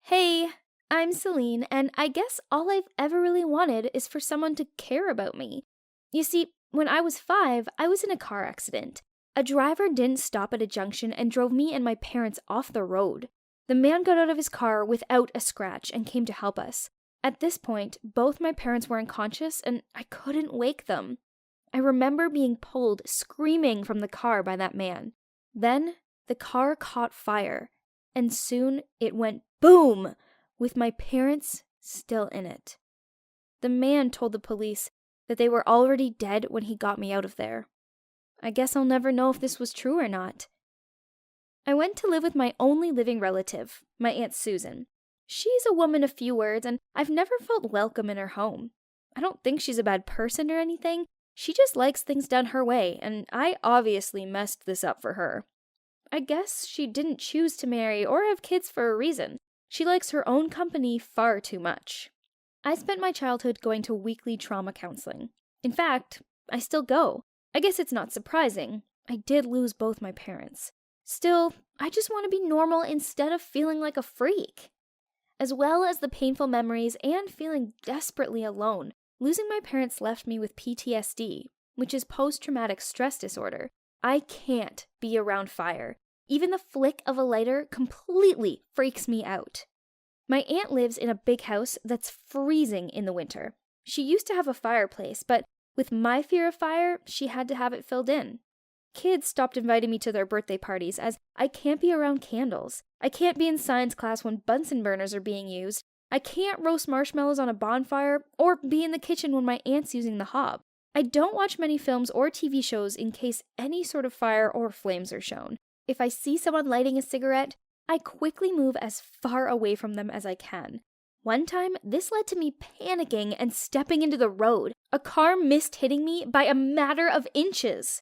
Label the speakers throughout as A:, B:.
A: Hey, I'm Celine, and I guess all I've ever really wanted is for someone to care about me. You see, when I was 5, I was in a car accident. A driver didn't stop at a junction and drove me and my parents off the road. The man got out of his car without a scratch and came to help us. At this point, both my parents were unconscious and I couldn't wake them. I remember being pulled screaming from the car by that man. Then the car caught fire, and soon it went boom, with my parents still in it. The man told the police that they were already dead when he got me out of there. I guess I'll never know if this was true or not. I went to live with my only living relative, my Aunt Susan. She's a woman of few words, and I've never felt welcome in her home. I don't think she's a bad person or anything. She just likes things done her way, and I obviously messed this up for her. I guess she didn't choose to marry or have kids for a reason. She likes her own company far too much. I spent my childhood going to weekly trauma counseling. In fact, I still go. I guess it's not surprising. I did lose both my parents. Still, I just want to be normal instead of feeling like a freak. As well as the painful memories and feeling desperately alone, losing my parents left me with PTSD, which is post-traumatic stress disorder. I can't be around fire. Even the flick of a lighter completely freaks me out. My aunt lives in a big house that's freezing in the winter. She used to have a fireplace, but with my fear of fire, she had to have it filled in. Kids stopped inviting me to their birthday parties as I can't be around candles. I can't be in science class when Bunsen burners are being used. I can't roast marshmallows on a bonfire or be in the kitchen when my aunt's using the hob. I don't watch many films or TV shows in case any sort of fire or flames are shown. If I see someone lighting a cigarette, I quickly move as far away from them as I can. One time, this led to me panicking and stepping into the road. A car missed hitting me by a matter of inches.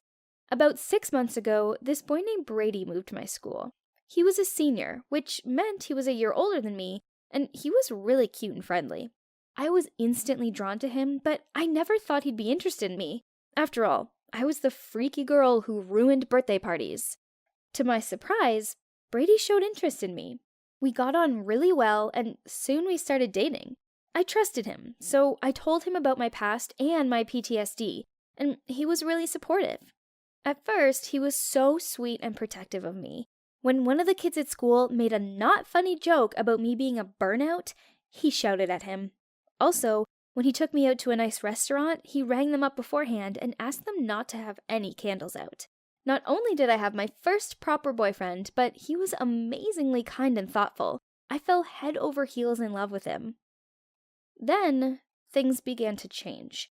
A: About 6 months ago, this boy named Brady moved to my school. He was a senior, which meant he was a year older than me, and he was really cute and friendly. I was instantly drawn to him, but I never thought he'd be interested in me. After all, I was the freaky girl who ruined birthday parties. To my surprise, Brady showed interest in me. We got on really well, and soon we started dating. I trusted him, so I told him about my past and my PTSD, and he was really supportive. At first, he was so sweet and protective of me. When one of the kids at school made a not funny joke about me being a burnout, he shouted at him. Also, when he took me out to a nice restaurant, he rang them up beforehand and asked them not to have any candles out. Not only did I have my first proper boyfriend, but he was amazingly kind and thoughtful. I fell head over heels in love with him. Then, things began to change.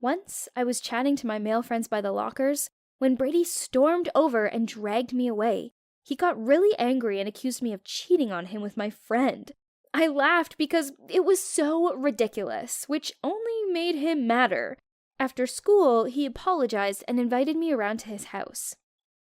A: Once, I was chatting to my male friends by the lockers when Brady stormed over and dragged me away. He got really angry and accused me of cheating on him with my friend. I laughed because it was so ridiculous, which only made him madder. After school, he apologized and invited me around to his house.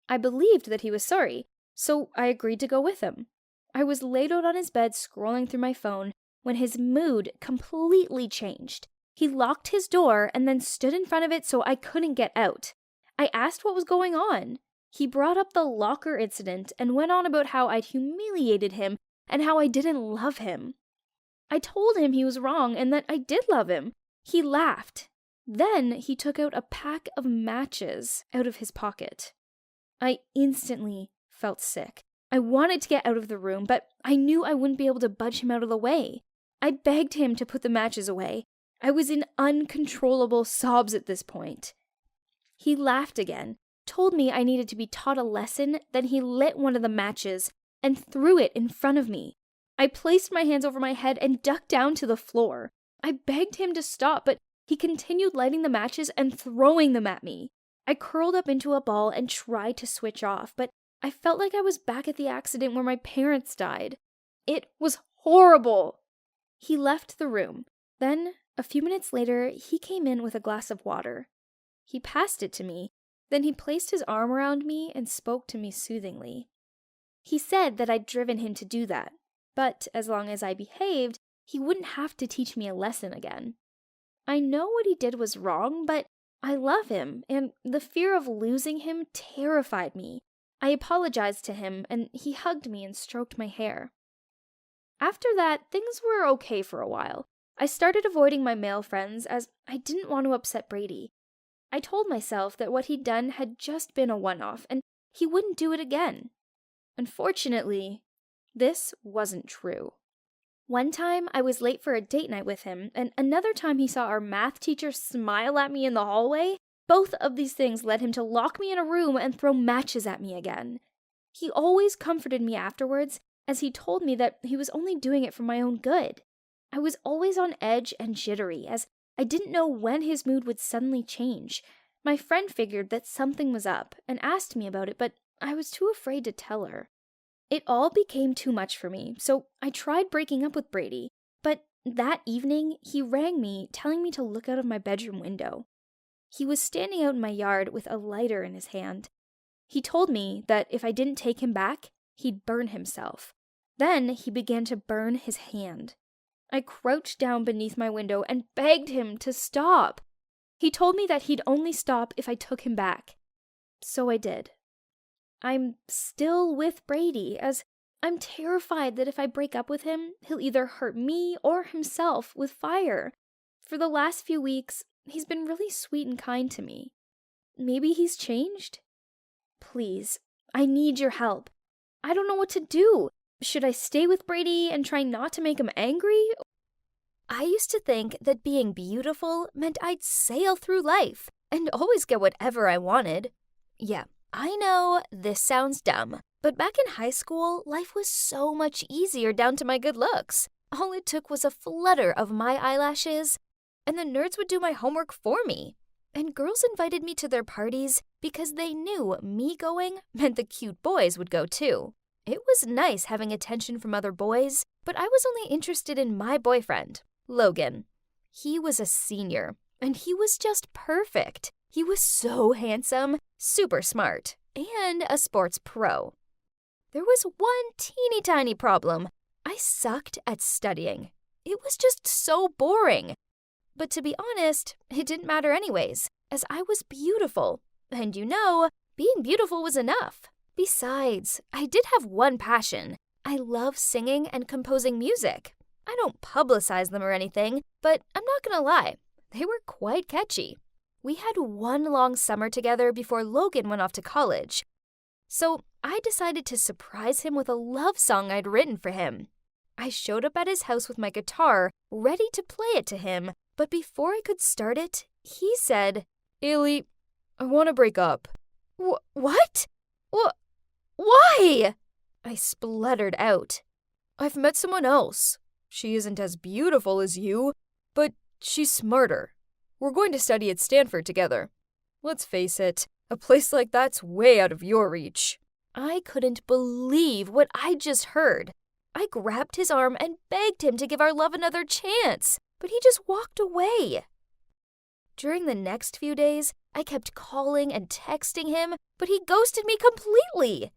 A: I believed that he was sorry, so I agreed to go with him. I was laid out on his bed scrolling through my phone when his mood completely changed. He locked his door and then stood in front of it so I couldn't get out. I asked what was going on. He brought up the locker incident and went on about how I'd humiliated him and how I didn't love him. I told him he was wrong and that I did love him. He laughed. Then he took out a pack of matches out of his pocket. I instantly felt sick. I wanted to get out of the room, but I knew I wouldn't be able to budge him out of the way. I begged him to put the matches away. I was in uncontrollable sobs at this point. He laughed again, told me I needed to be taught a lesson, then he lit one of the matches and threw it in front of me. I placed my hands over my head and ducked down to the floor. I begged him to stop, but he continued lighting the matches and throwing them at me. I curled up into a ball and tried to switch off, but I felt like I was back at the accident where my parents died. It was horrible. He left the room. Then, a few minutes later, he came in with a glass of water. He passed it to me. Then he placed his arm around me and spoke to me soothingly. He said that I'd driven him to do that, but as long as I behaved, he wouldn't have to teach me a lesson again. I know what he did was wrong, but I love him, and the fear of losing him terrified me. I apologized to him, and he hugged me and stroked my hair. After that, things were okay for a while. I started avoiding my male friends as I didn't want to upset Brady. I told myself that what he'd done had just been a one-off and he wouldn't do it again. Unfortunately, this wasn't true. One time, I was late for a date night with him, and another time he saw our math teacher smile at me in the hallway. Both of these things led him to lock me in a room and throw matches at me again. He always comforted me afterwards, as he told me that he was only doing it for my own good. I was always on edge and jittery, as I didn't know when his mood would suddenly change. My friend figured that something was up and asked me about it, but I was too afraid to tell her. It all became too much for me, so I tried breaking up with Brady, but that evening he rang me telling me to look out of my bedroom window. He was standing out in my yard with a lighter in his hand. He told me that if I didn't take him back, he'd burn himself. Then he began to burn his hand. I crouched down beneath my window and begged him to stop. He told me that he'd only stop if I took him back. So I did. I'm still with Brady, as I'm terrified that if I break up with him, he'll either hurt me or himself with fire. For the last few weeks, he's been really sweet and kind to me. Maybe he's changed? Please, I need your help. I don't know what to do. Should I stay with Brady and try not to make him angry? I used to think that being beautiful meant I'd sail through life and always get whatever I wanted. Yeah, I know this sounds dumb, but back in high school, life was so much easier down to my good looks. All it took was a flutter of my eyelashes, and the nerds would do my homework for me. And girls invited me to their parties because they knew me going meant the cute boys would go too. It was nice having attention from other boys, but I was only interested in my boyfriend, Logan. He was a senior, and he was just perfect. He was so handsome, super smart, and a sports pro. There was one teeny tiny problem. I sucked at studying. It was just so boring. But to be honest, it didn't matter anyways, as I was beautiful. And being beautiful was enough. Besides, I did have one passion. I love singing and composing music. I don't publicize them or anything, but I'm not gonna lie, they were quite catchy. We had one long summer together before Logan went off to college. So I decided to surprise him with a love song I'd written for him. I showed up at his house with my guitar, ready to play it to him, but before I could start it, he said, "Ailey, I want to break up." What? Why? I spluttered out. "I've met someone else. She isn't as beautiful as you, but she's smarter. We're going to study at Stanford together. Let's face it, a place like that's way out of your reach." I couldn't believe what I just heard. I grabbed his arm and begged him to give our love another chance, but he just walked away. During the next few days, I kept calling and texting him, but he ghosted me completely.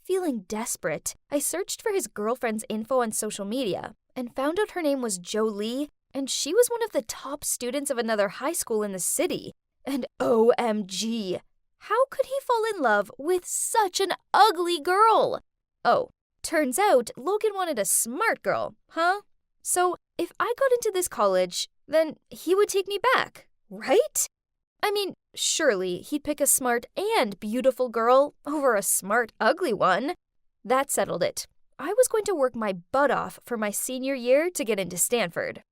A: Feeling desperate, I searched for his girlfriend's info on social media and found out her name was Jolie, and she was one of the top students of another high school in the city. And OMG, how could he fall in love with such an ugly girl? Oh, turns out Logan wanted a smart girl, huh? So if I got into this college, then he would take me back, right? I mean, surely he'd pick a smart and beautiful girl over a smart, ugly one. That settled it. I was going to work my butt off for my senior year to get into Stanford.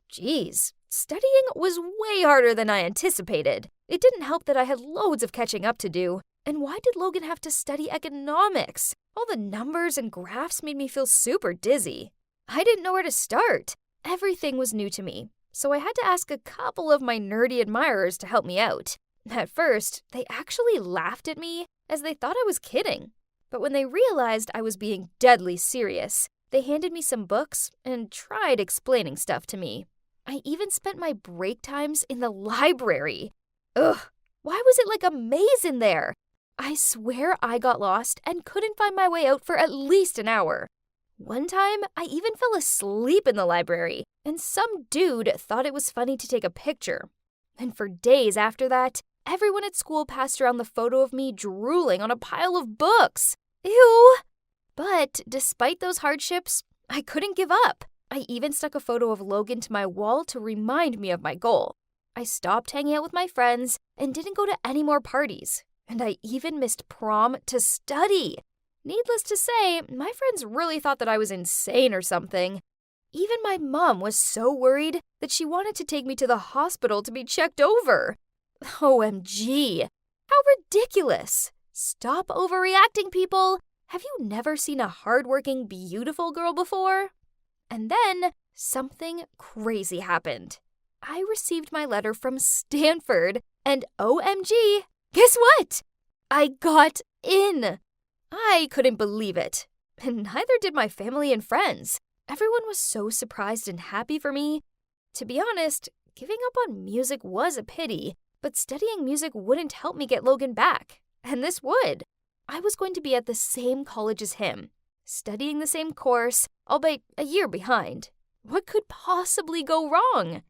A: Geez, studying was way harder than I anticipated. It didn't help that I had loads of catching up to do. And why did Logan have to study economics? All the numbers and graphs made me feel super dizzy. I didn't know where to start. Everything was new to me, so I had to ask a couple of my nerdy admirers to help me out. At first, they actually laughed at me as they thought I was kidding. But when they realized I was being deadly serious, they handed me some books and tried explaining stuff to me. I even spent my break times in the library. Ugh, why was it like a maze in there? I swear I got lost and couldn't find my way out for at least an hour. One time, I even fell asleep in the library, and some dude thought it was funny to take a picture. And for days after that, everyone at school passed around the photo of me drooling on a pile of books. Ew! But despite those hardships, I couldn't give up. I even stuck a photo of Logan to my wall to remind me of my goal. I stopped hanging out with my friends and didn't go to any more parties. And I even missed prom to study. Needless to say, my friends really thought that I was insane or something. Even my mom was so worried that she wanted to take me to the hospital to be checked over. OMG. How ridiculous. Stop overreacting, people. Have you never seen a hardworking, beautiful girl before? And then something crazy happened. I received my letter from Stanford, and OMG, guess what? I got in. I couldn't believe it, and neither did my family and friends. Everyone was so surprised and happy for me. To be honest, giving up on music was a pity, but studying music wouldn't help me get Logan back, and this would. I was going to be at the same college as him, studying the same course, albeit a year behind. What could possibly go wrong?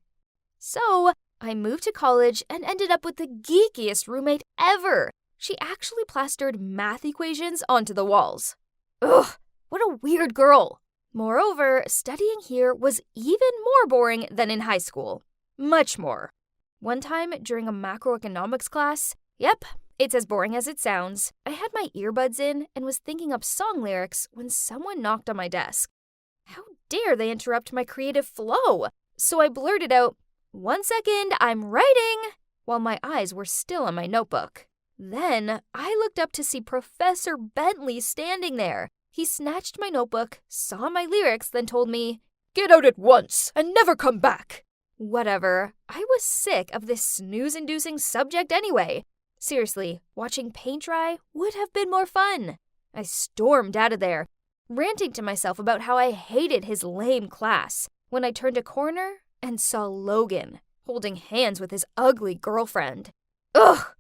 A: So, I moved to college and ended up with the geekiest roommate ever. She actually plastered math equations onto the walls. Ugh, what a weird girl. Moreover, studying here was even more boring than in high school. Much more. One time during a macroeconomics class, yep, it's as boring as it sounds, I had my earbuds in and was thinking up song lyrics when someone knocked on my desk. How dare they interrupt my creative flow? So I blurted out, "1 second, I'm writing," while my eyes were still on my notebook. Then I looked up to see Professor Bentley standing there. He snatched my notebook, saw my lyrics, then told me, "Get out at once and never come back." Whatever, I was sick of this snooze-inducing subject anyway. Seriously, watching paint dry would have been more fun. I stormed out of there, ranting to myself about how I hated his lame class, when I turned a corner and saw Logan holding hands with his ugly girlfriend. Ugh!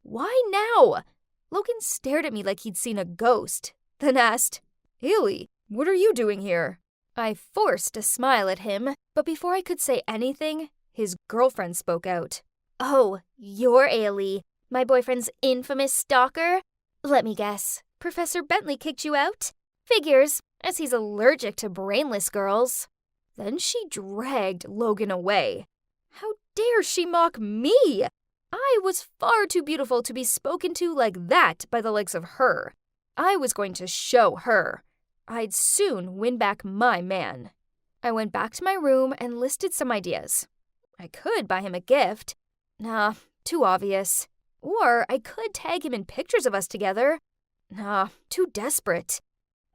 A: Why now? Logan stared at me like he'd seen a ghost, then asked, "Haley, what are you doing here?" I forced a smile at him, but before I could say anything, his girlfriend spoke out. "Oh, you're Ailey, my boyfriend's infamous stalker? Let me guess, Professor Bentley kicked you out? Figures, as he's allergic to brainless girls." Then she dragged Logan away. How dare she mock me? I was far too beautiful to be spoken to like that by the likes of her. I was going to show her. I'd soon win back my man. I went back to my room and listed some ideas. I could buy him a gift. Nah, too obvious. Or I could tag him in pictures of us together. Nah, too desperate.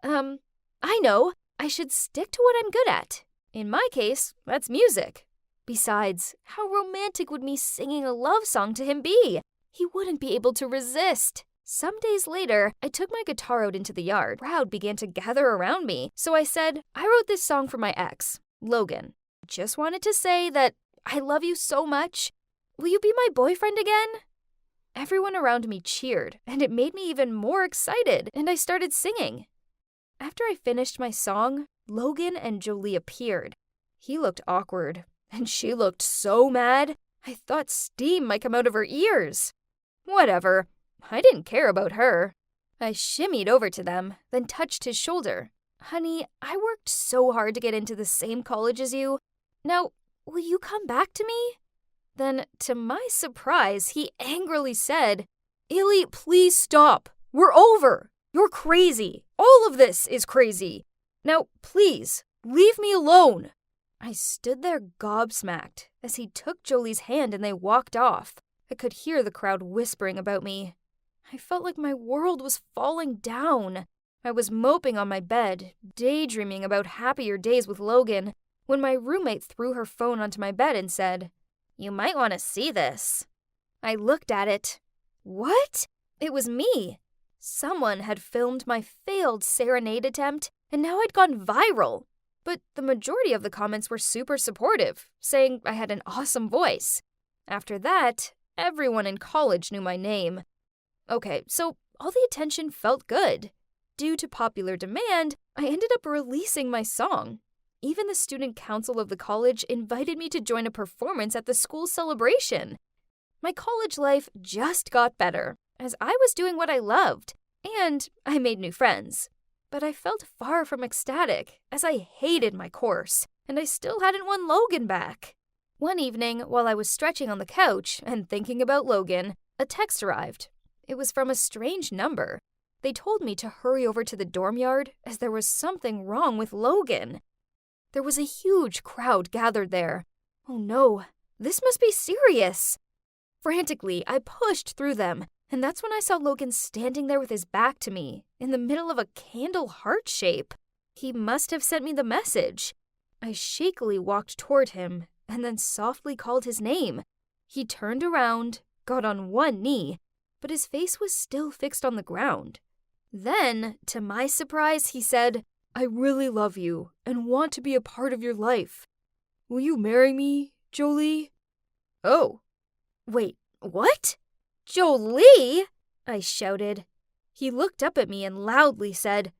A: I know. I should stick to what I'm good at. In my case, that's music. Besides, how romantic would me singing a love song to him be? He wouldn't be able to resist. Some days later, I took my guitar out into the yard. A crowd began to gather around me, so I said, "I wrote this song for my ex, Logan. Just wanted to say that I love you so much. Will you be my boyfriend again?" Everyone around me cheered, and it made me even more excited, and I started singing. After I finished my song, Logan and Jolie appeared. He looked awkward, and she looked so mad, I thought steam might come out of her ears. Whatever. I didn't care about her. I shimmied over to them, then touched his shoulder. "Honey, I worked so hard to get into the same college as you. Now, will you come back to me?" Then, to my surprise, he angrily said, "Illy, please stop. We're over. You're crazy. All of this is crazy. Now, please, leave me alone." I stood there gobsmacked as he took Jolie's hand and they walked off. I could hear the crowd whispering about me. I felt like my world was falling down. I was moping on my bed, daydreaming about happier days with Logan, when my roommate threw her phone onto my bed and said, "You might want to see this." I looked at it. What? It was me. Someone had filmed my failed serenade attempt, and now I'd gone viral. But the majority of the comments were super supportive, saying I had an awesome voice. After that, everyone in college knew my name. Okay, so all the attention felt good. Due to popular demand, I ended up releasing my song. Even the student council of the college invited me to join a performance at the school celebration. My college life just got better, as I was doing what I loved, and I made new friends. But I felt far from ecstatic, as I hated my course, and I still hadn't won Logan back. One evening, while I was stretching on the couch and thinking about Logan, a text arrived. It was from a strange number. They told me to hurry over to the dorm yard as there was something wrong with Logan. There was a huge crowd gathered there. Oh no, this must be serious. Frantically, I pushed through them, and that's when I saw Logan standing there with his back to me, in the middle of a candle heart shape. He must have sent me the message. I shakily walked toward him, and then softly called his name. He turned around, got on one knee, but his face was still fixed on the ground. Then, to my surprise, he said, "I really love you and want to be a part of your life. Will you marry me, Jolie?" Oh. Wait, what? Jolie? I shouted. He looked up at me and loudly said,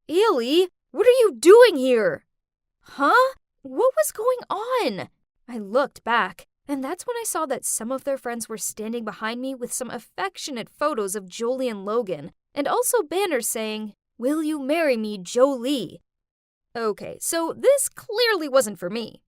A: "Ailey, what are you doing here?" Huh? What was going on? I looked back, and that's when I saw that some of their friends were standing behind me with some affectionate photos of Jolie and Logan, and also banners saying, "Will you marry me, Jolie?" Okay, so this clearly wasn't for me.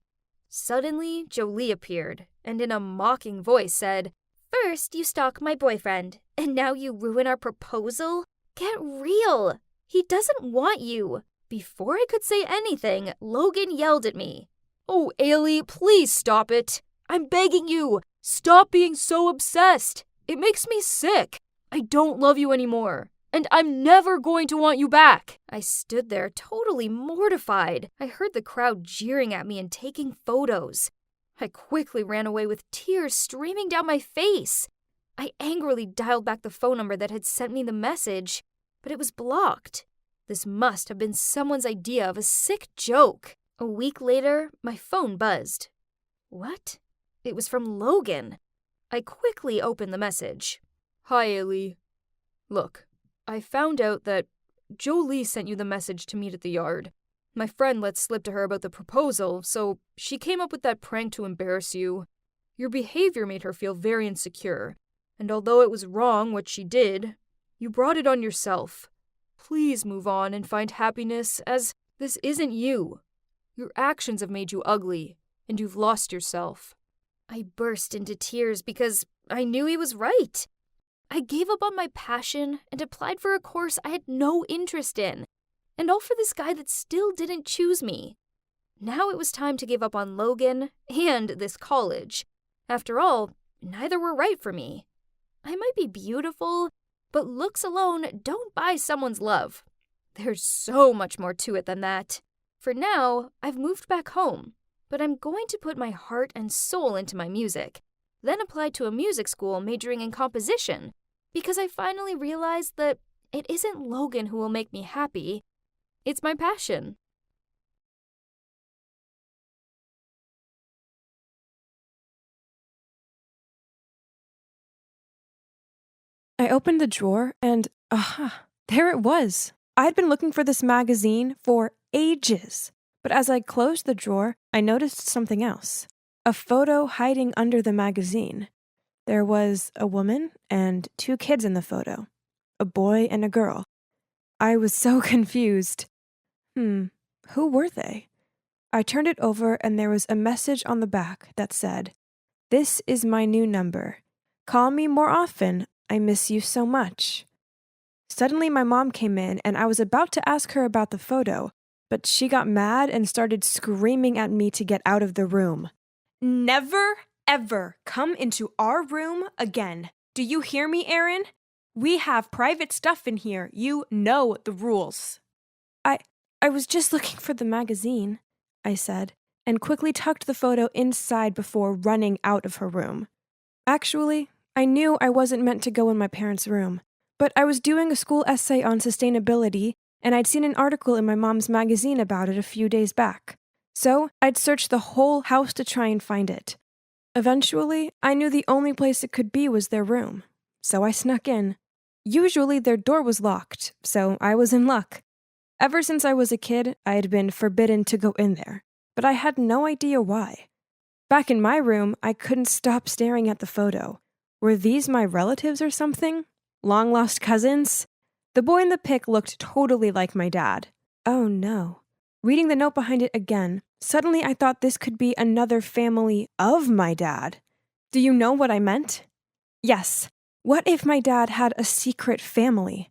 A: Suddenly, Jolie appeared, and in a mocking voice said, "First you stalk my boyfriend, and now you ruin our proposal? Get real! He doesn't want you." Before I could say anything, Logan yelled at me. "Oh, Ailey, please stop it. I'm begging you. Stop being so obsessed. It makes me sick. I don't love you anymore, and I'm never going to want you back." I stood there totally mortified. I heard the crowd jeering at me and taking photos. I quickly ran away with tears streaming down my face. I angrily dialed back the phone number that had sent me the message, but it was blocked. This must have been someone's idea of a sick joke. A week later, my phone buzzed. What? It was from Logan. I quickly opened the message. "Hi, Ailey. Look, I found out that Jolie sent you the message to meet at the yard. My friend let slip to her about the proposal, so she came up with that prank to embarrass you. Your behavior made her feel very insecure, and although it was wrong what she did, you brought it on yourself. Please move on and find happiness, as this isn't you. Your actions have made you ugly, and you've lost yourself." I burst into tears because I knew he was right. I gave up on my passion and applied for a course I had no interest in, and all for this guy that still didn't choose me. Now it was time to give up on Logan and this college. After all, neither were right for me. I might be beautiful, but looks alone don't buy someone's love. There's so much more to it than that. For now, I've moved back home, but I'm going to put my heart and soul into my music, then apply to a music school majoring in composition, because I finally realized that it isn't Logan who will make me happy. It's my passion.
B: I opened the drawer and, aha, there it was. I'd been looking for this magazine for ages. But as I closed the drawer, I noticed something else. A photo hiding under the magazine. There was a woman and 2 kids in the photo. A boy and a girl. I was so confused. Who were they? I turned it over and there was a message on the back that said, "This is my new number. Call me more often. I miss you so much." Suddenly my mom came in and I was about to ask her about the photo, but she got mad and started screaming at me to get out of the room. "Never, ever come into our room again. Do you hear me, Aaron? We have private stuff in here. You know the rules." I was just looking for the magazine, I said, and quickly tucked the photo inside before running out of her room. Actually, I knew I wasn't meant to go in my parents' room, but I was doing a school essay on sustainability, and I'd seen an article in my mom's magazine about it a few days back. So I'd searched the whole house to try and find it. Eventually, I knew the only place it could be was their room, so I snuck in. Usually their door was locked, so I was in luck. Ever since I was a kid, I had been forbidden to go in there, but I had no idea why. Back in my room, I couldn't stop staring at the photo. Were these my relatives or something? Long-lost cousins? The boy in the pic looked totally like my dad. Oh no. Reading the note behind it again, suddenly I thought this could be another family of my dad. Do you know what I meant? Yes. What if my dad had a secret family?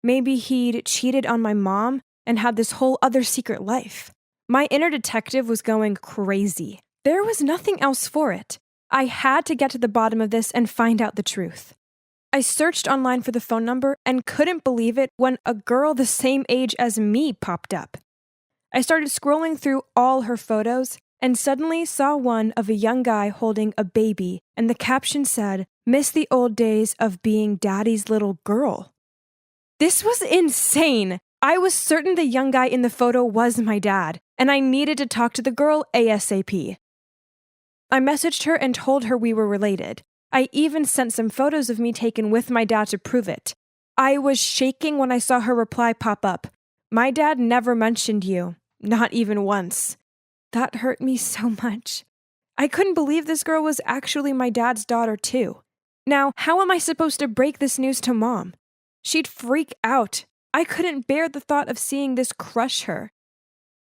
B: Maybe he'd cheated on my mom and had this whole other secret life. My inner detective was going crazy. There was nothing else for it. I had to get to the bottom of this and find out the truth. I searched online for the phone number and couldn't believe it when a girl the same age as me popped up. I started scrolling through all her photos and suddenly saw one of a young guy holding a baby, and the caption said, "Miss the old days of being daddy's little girl." This was insane. I was certain the young guy in the photo was my dad, and I needed to talk to the girl ASAP. I messaged her and told her we were related. I even sent some photos of me taken with my dad to prove it. I was shaking when I saw her reply pop up. "My dad never mentioned you, not even once." That hurt me so much. I couldn't believe this girl was actually my dad's daughter too. Now, how am I supposed to break this news to Mom? She'd freak out. I couldn't bear the thought of seeing this crush her.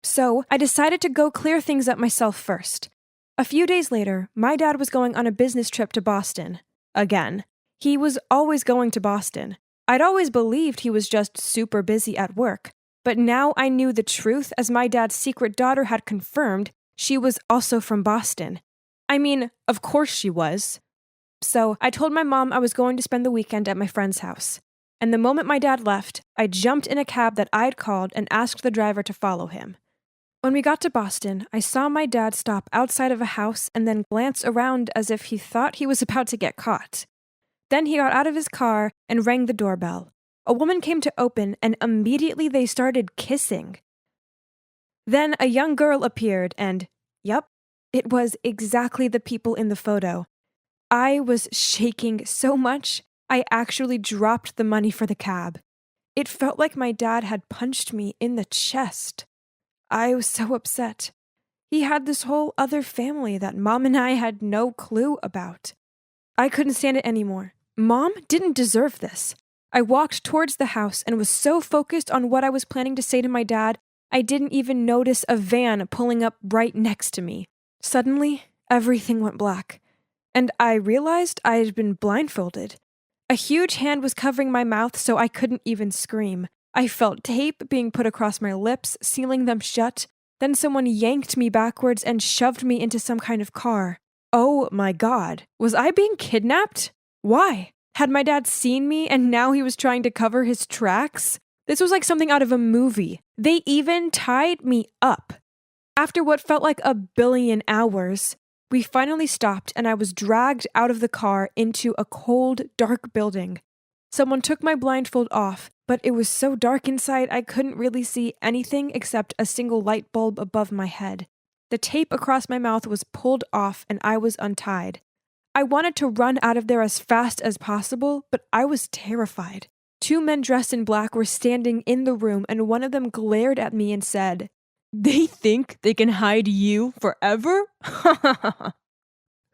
B: So I decided to go clear things up myself first. A few days later, my dad was going on a business trip to Boston. Again. He was always going to Boston. I'd always believed he was just super busy at work, but now I knew the truth as my dad's secret daughter had confirmed she was also from Boston. I mean, of course she was. So I told my mom I was going to spend the weekend at my friend's house. And the moment my dad left, I jumped in a cab that I'd called and asked the driver to follow him. When we got to Boston, I saw my dad stop outside of a house and then glance around as if he thought he was about to get caught. Then he got out of his car and rang the doorbell. A woman came to open, and immediately they started kissing. Then a young girl appeared, and, yep, it was exactly the people in the photo. I was shaking so much, I actually dropped the money for the cab. It felt like my dad had punched me in the chest. I was so upset. He had this whole other family that Mom and I had no clue about. I couldn't stand it anymore. Mom didn't deserve this. I walked towards the house and was so focused on what I was planning to say to my dad, I didn't even notice a van pulling up right next to me. Suddenly, everything went black, and I realized I had been blindfolded. A huge hand was covering my mouth so I couldn't even scream. I felt tape being put across my lips, sealing them shut. Then someone yanked me backwards and shoved me into some kind of car. Oh my God. Was I being kidnapped? Why? Had my dad seen me and now he was trying to cover his tracks? This was like something out of a movie. They even tied me up. After what felt like a billion hours, we finally stopped and I was dragged out of the car into a cold, dark building. Someone took my blindfold off, but it was so dark inside I couldn't really see anything except a single light bulb above my head. The tape across my mouth was pulled off and I was untied. I wanted to run out of there as fast as possible, but I was terrified. 2 men dressed in black were standing in the room and one of them glared at me and said, "They think they can hide you forever?"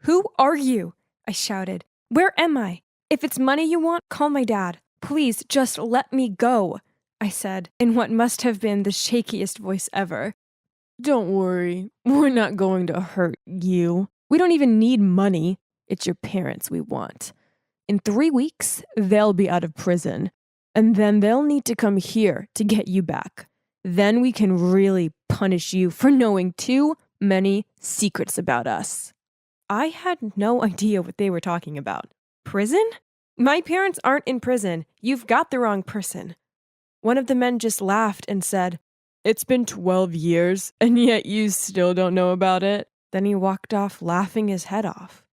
B: "Who are you?" I shouted. "Where am I? If it's money you want, call my dad. Please, just let me go," I said, in what must have been the shakiest voice ever. "Don't worry, we're not going to hurt you. We don't even need money. It's your parents we want. In 3 weeks, they'll be out of prison, and then they'll need to come here to get you back. Then we can really punish you for knowing too many secrets about us." I had no idea what they were talking about. Prison? My parents aren't in prison. You've got the wrong person. One of the men just laughed and said, "It's been 12 years, and yet you still don't know about it." Then he walked off laughing his head off.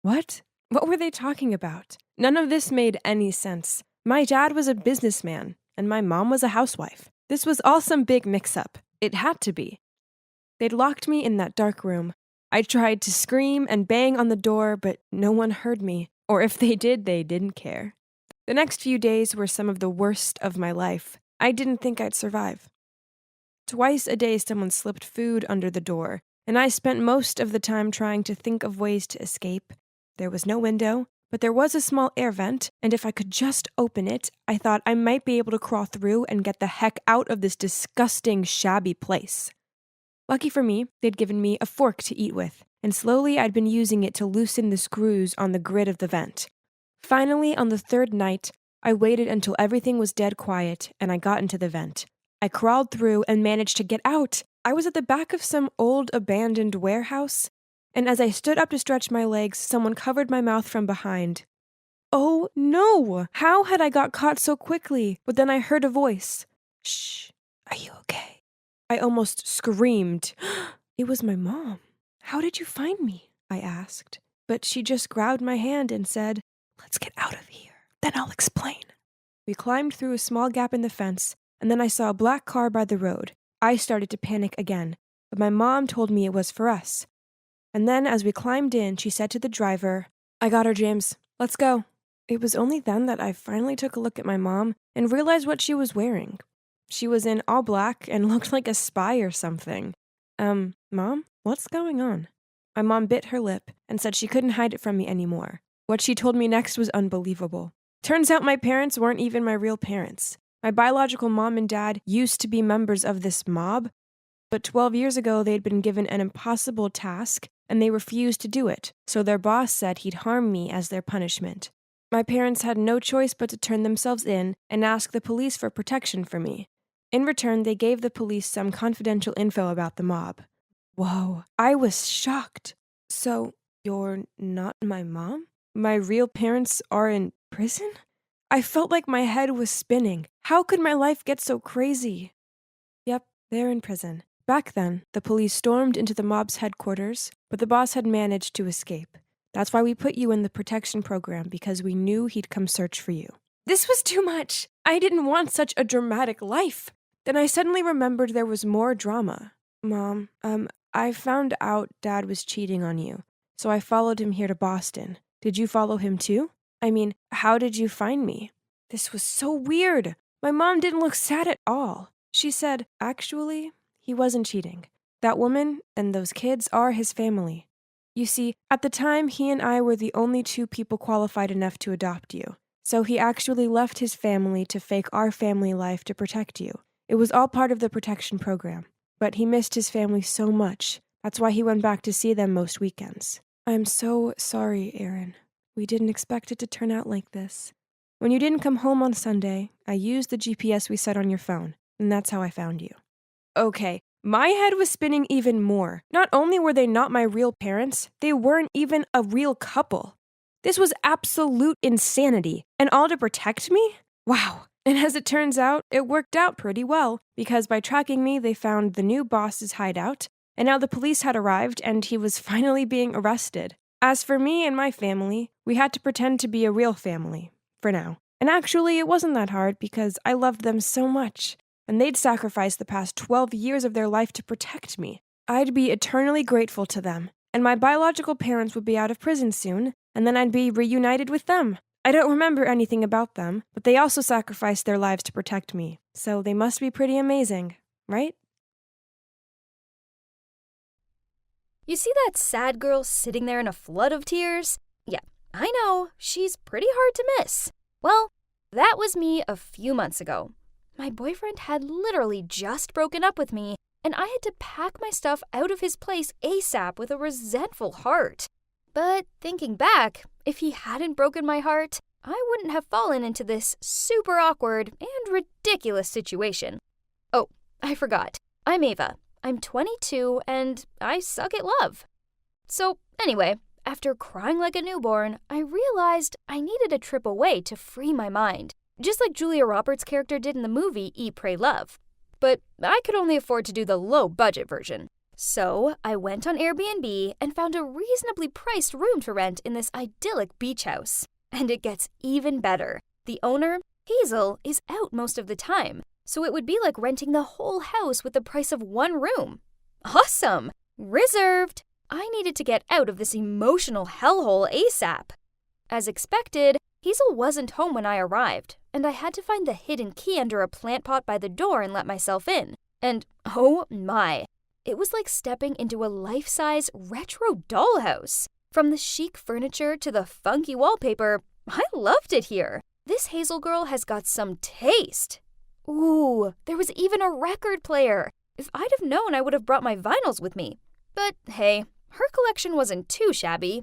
B: What? What were they talking about? None of this made any sense. My dad was a businessman, and my mom was a housewife. This was all some big mix-up. It had to be. They'd locked me in that dark room. I tried to scream and bang on the door, but no one heard me. Or if they did, they didn't care. The next few days were some of the worst of my life. I didn't think I'd survive. Twice a day someone slipped food under the door, and I spent most of the time trying to think of ways to escape. There was no window, but there was a small air vent, and if I could just open it, I thought I might be able to crawl through and get the heck out of this disgusting, shabby place. Lucky for me, they'd given me a fork to eat with, and slowly I'd been using it to loosen the screws on the grid of the vent. Finally, on the third night, I waited until everything was dead quiet, and I got into the vent. I crawled through and managed to get out. I was at the back of some old abandoned warehouse, and as I stood up to stretch my legs, someone covered my mouth from behind. Oh no! How had I got caught so quickly? But then I heard a voice. Shh, are you okay? I almost screamed. It was my mom. How did you find me? I asked. But she just grabbed my hand and said, let's get out of here, then I'll explain. We climbed through a small gap in the fence, and then I saw a black car by the road. I started to panic again, but my mom told me it was for us. And then as we climbed in, she said to the driver, I got her, James. Let's go. It was only then that I finally took a look at my mom and realized what she was wearing. She was in all black and looked like a spy or something. Mom, what's going on? My mom bit her lip and said she couldn't hide it from me anymore. What she told me next was unbelievable. Turns out my parents weren't even my real parents. My biological mom and dad used to be members of this mob, but 12 years ago they'd been given an impossible task and they refused to do it, so their boss said he'd harm me as their punishment. My parents had no choice but to turn themselves in and ask the police for protection for me. In return, they gave the police some confidential info about the mob. Whoa, I was shocked. So, you're not my mom? My real parents are in prison? I felt like my head was spinning. How could my life get so crazy? Yep, they're in prison. Back then, the police stormed into the mob's headquarters, but the boss had managed to escape. That's why we put you in the protection program, because we knew he'd come search for you. This was too much. I didn't want such a dramatic life. Then I suddenly remembered there was more drama. Mom, I found out Dad was cheating on you, so I followed him here to Boston. Did you follow him too? I mean, how did you find me? This was so weird. My mom didn't look sad at all. She said, actually, he wasn't cheating. That woman and those kids are his family. You see, at the time, he and I were the only two people qualified enough to adopt you. So he actually left his family to fake our family life to protect you. It was all part of the protection program. But he missed his family so much. That's why he went back to see them most weekends. I'm so sorry, Aaron. We didn't expect it to turn out like this. When you didn't come home on Sunday, I used the GPS we set on your phone, and that's how I found you. Okay, my head was spinning even more. Not only were they not my real parents, they weren't even a real couple. This was absolute insanity, and all to protect me? Wow. And as it turns out, it worked out pretty well, because by tracking me, they found the new boss's hideout, and now the police had arrived, and he was finally being arrested. As for me and my family, we had to pretend to be a real family, for now. And actually, it wasn't that hard, because I loved them so much, and they'd sacrificed the past 12 years of their life to protect me. I'd be eternally grateful to them, and my biological parents would be out of prison soon, and then I'd be reunited with them. I don't remember anything about them, but they also sacrificed their lives to protect me, so they must be pretty amazing, right?
A: You see that sad girl sitting there in a flood of tears? Yeah, I know, she's pretty hard to miss. Well, that was me a few months ago. My boyfriend had literally just broken up with me, and I had to pack my stuff out of his place ASAP with a resentful heart. But thinking back, if he hadn't broken my heart, I wouldn't have fallen into this super awkward and ridiculous situation. Oh, I forgot. I'm Ava. I'm 22 and I suck at love. So anyway, after crying like a newborn, I realized I needed a trip away to free my mind, just like Julia Roberts' character did in the movie Eat, Pray, Love. But I could only afford to do the low-budget version. So I went on Airbnb and found a reasonably priced room to rent in this idyllic beach house. And it gets even better. The owner, Hazel, is out most of the time, so it would be like renting the whole house with the price of one room. Awesome! Reserved! I needed to get out of this emotional hellhole ASAP. As expected, Hazel wasn't home when I arrived, and I had to find the hidden key under a plant pot by the door and let myself in. And oh my! It was like stepping into a life-size retro dollhouse. From the chic furniture to the funky wallpaper, I loved it here. This Hazel girl has got some taste. Ooh, there was even a record player. If I'd have known, I would have brought my vinyls with me. But hey, her collection wasn't too shabby.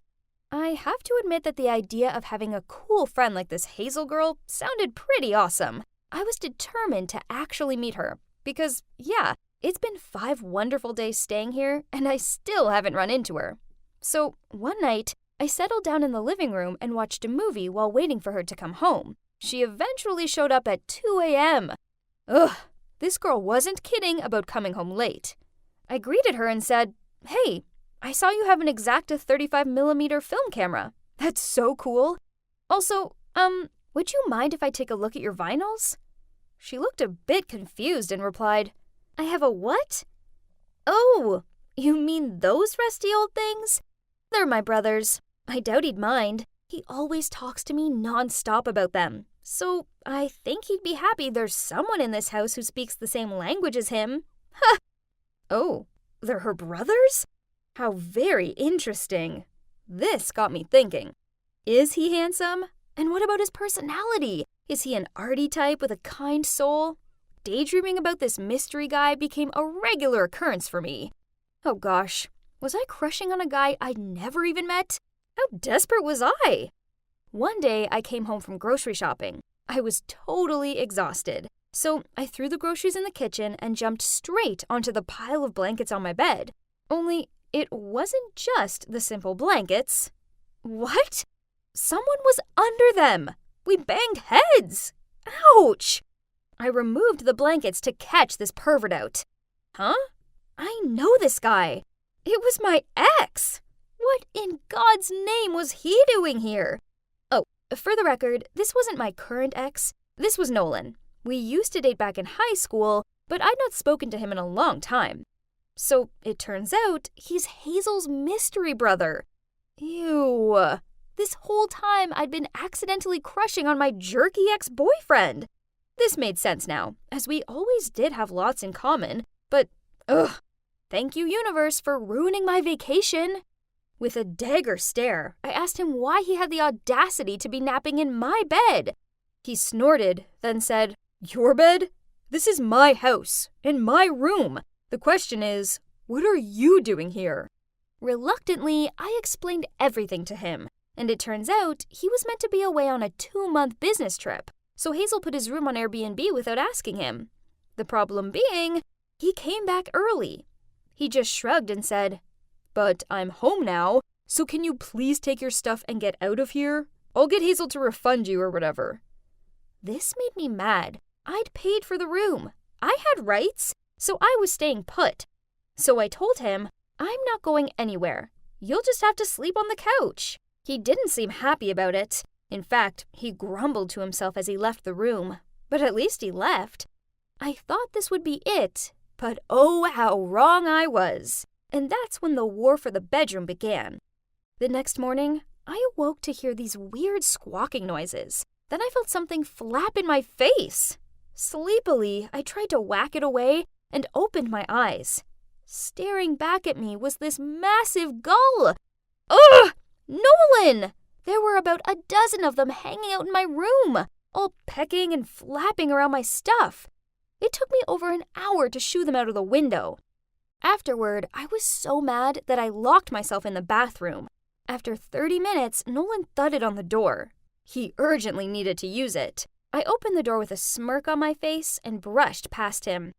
A: I have to admit that the idea of having a cool friend like this Hazel girl sounded pretty awesome. I was determined to actually meet her because, yeah, it's been 5 wonderful days staying here and I still haven't run into her. So one night, I settled down in the living room and watched a movie while waiting for her to come home. She eventually showed up at 2 a.m. Ugh, this girl wasn't kidding about coming home late. I greeted her and said, "Hey, I saw you have an Exacta 35mm film camera. That's so cool. Also, would you mind if I take a look at your vinyls?" She looked a bit confused and replied, "I have a what?" "Oh, you mean those rusty old things? They're my brother's. I doubt he'd mind. He always talks to me non-stop about them. So I think he'd be happy there's someone in this house who speaks the same language as him." Ha! Oh, they're her brothers? How very interesting. This got me thinking. Is he handsome? And what about his personality? Is he an arty type with a kind soul? Daydreaming about this mystery guy became a regular occurrence for me. Oh gosh, was I crushing on a guy I'd never even met? How desperate was I? One day I came home from grocery shopping. I was totally exhausted. So I threw the groceries in the kitchen and jumped straight onto the pile of blankets on my bed. Only it wasn't just the simple blankets. What? Someone was under them. We banged heads. Ouch! I removed the blankets to catch this pervert out. Huh? I know this guy. It was my ex. What in God's name was he doing here? Oh, for the record, this wasn't my current ex. This was Nolan. We used to date back in high school, but I'd not spoken to him in a long time. So it turns out he's Hazel's mystery brother. Ew. This whole time I'd been accidentally crushing on my jerky ex-boyfriend. This made sense now, as we always did have lots in common, but ugh. Thank you, universe, for ruining my vacation. With a dagger stare, I asked him why he had the audacity to be napping in my bed. He snorted, then said, "Your bed? This is my house, in my room. The question is, what are you doing here?" Reluctantly, I explained everything to him, and it turns out he was meant to be away on a 2-month business trip, so Hazel put his room on Airbnb without asking him. The problem being, he came back early. He just shrugged and said, "But I'm home now, so can you please take your stuff and get out of here? I'll get Hazel to refund you or whatever." This made me mad. I'd paid for the room. I had rights, so I was staying put. So I told him, "I'm not going anywhere. You'll just have to sleep on the couch." He didn't seem happy about it. In fact, he grumbled to himself as he left the room. But at least he left. I thought this would be it, but oh, how wrong I was. And that's when the war for the bedroom began. The next morning, I awoke to hear these weird squawking noises. Then I felt something flap in my face. Sleepily, I tried to whack it away and opened my eyes. Staring back at me was this massive gull. Ugh! Nolan! There were about a dozen of them hanging out in my room, all pecking and flapping around my stuff. It took me over an hour to shoo them out of the window. Afterward, I was so mad that I locked myself in the bathroom. After 30 minutes, Nolan thudded on the door. He urgently needed to use it. I opened the door with a smirk on my face and brushed past him.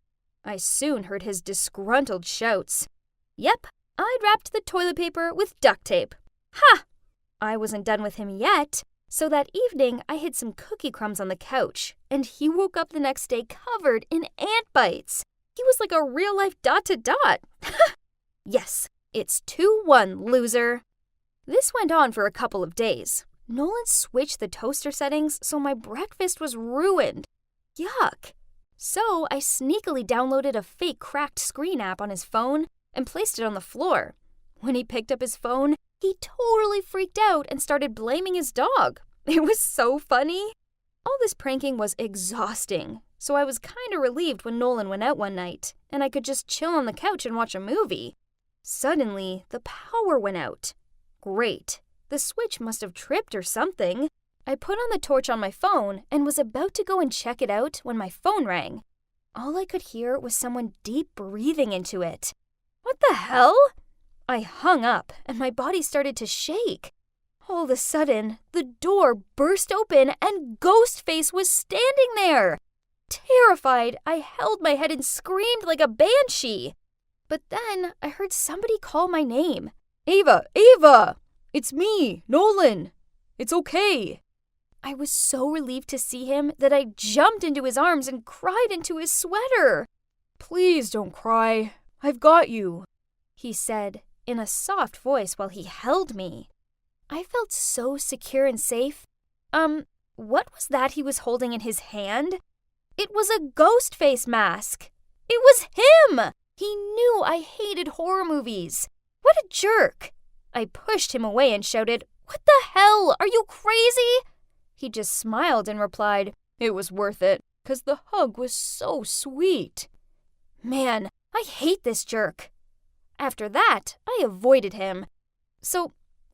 A: I soon heard his disgruntled shouts. Yep, I'd wrapped the toilet paper with duct tape. Ha! I wasn't done with him yet, so that evening I hid some cookie crumbs on the couch, and he woke up the next day covered in ant bites. He was like a real-life dot-to-dot. Yes, it's 2-1, loser. This went on for a couple of days. Nolan switched the toaster settings, so my breakfast was ruined. Yuck. So I sneakily downloaded a fake cracked screen app on his phone and placed it on the floor. When he picked up his phone, he totally freaked out and started blaming his dog. It was so funny. All this pranking was exhausting, so I was kind of relieved when Nolan went out one night, and I could just chill on the couch and watch a movie. Suddenly, the power went out. Great. The switch must have tripped or something. I put on the torch on my phone and was about to go and check it out when my phone rang. All I could hear was someone deep breathing into it. What the hell? I hung up and my body started to shake. All of a sudden, the door burst open and Ghostface was standing there. Terrified, I held my head and screamed like a banshee. But then I heard somebody call my name. Ava! Ava! It's me, Nolan. It's okay. I was so relieved to see him that I jumped into his arms and cried into his sweater. Please don't cry. I've got you, he said in a soft voice while he held me. I felt so secure and safe. What was that he was holding in his hand? It was a Ghostface mask. It was him! He knew I hated horror movies. What a jerk! I pushed him away and shouted, "What the hell? Are you crazy?" He just smiled and replied, "It was worth it, 'cause the hug was so sweet." Man, I hate this jerk. After that, I avoided him.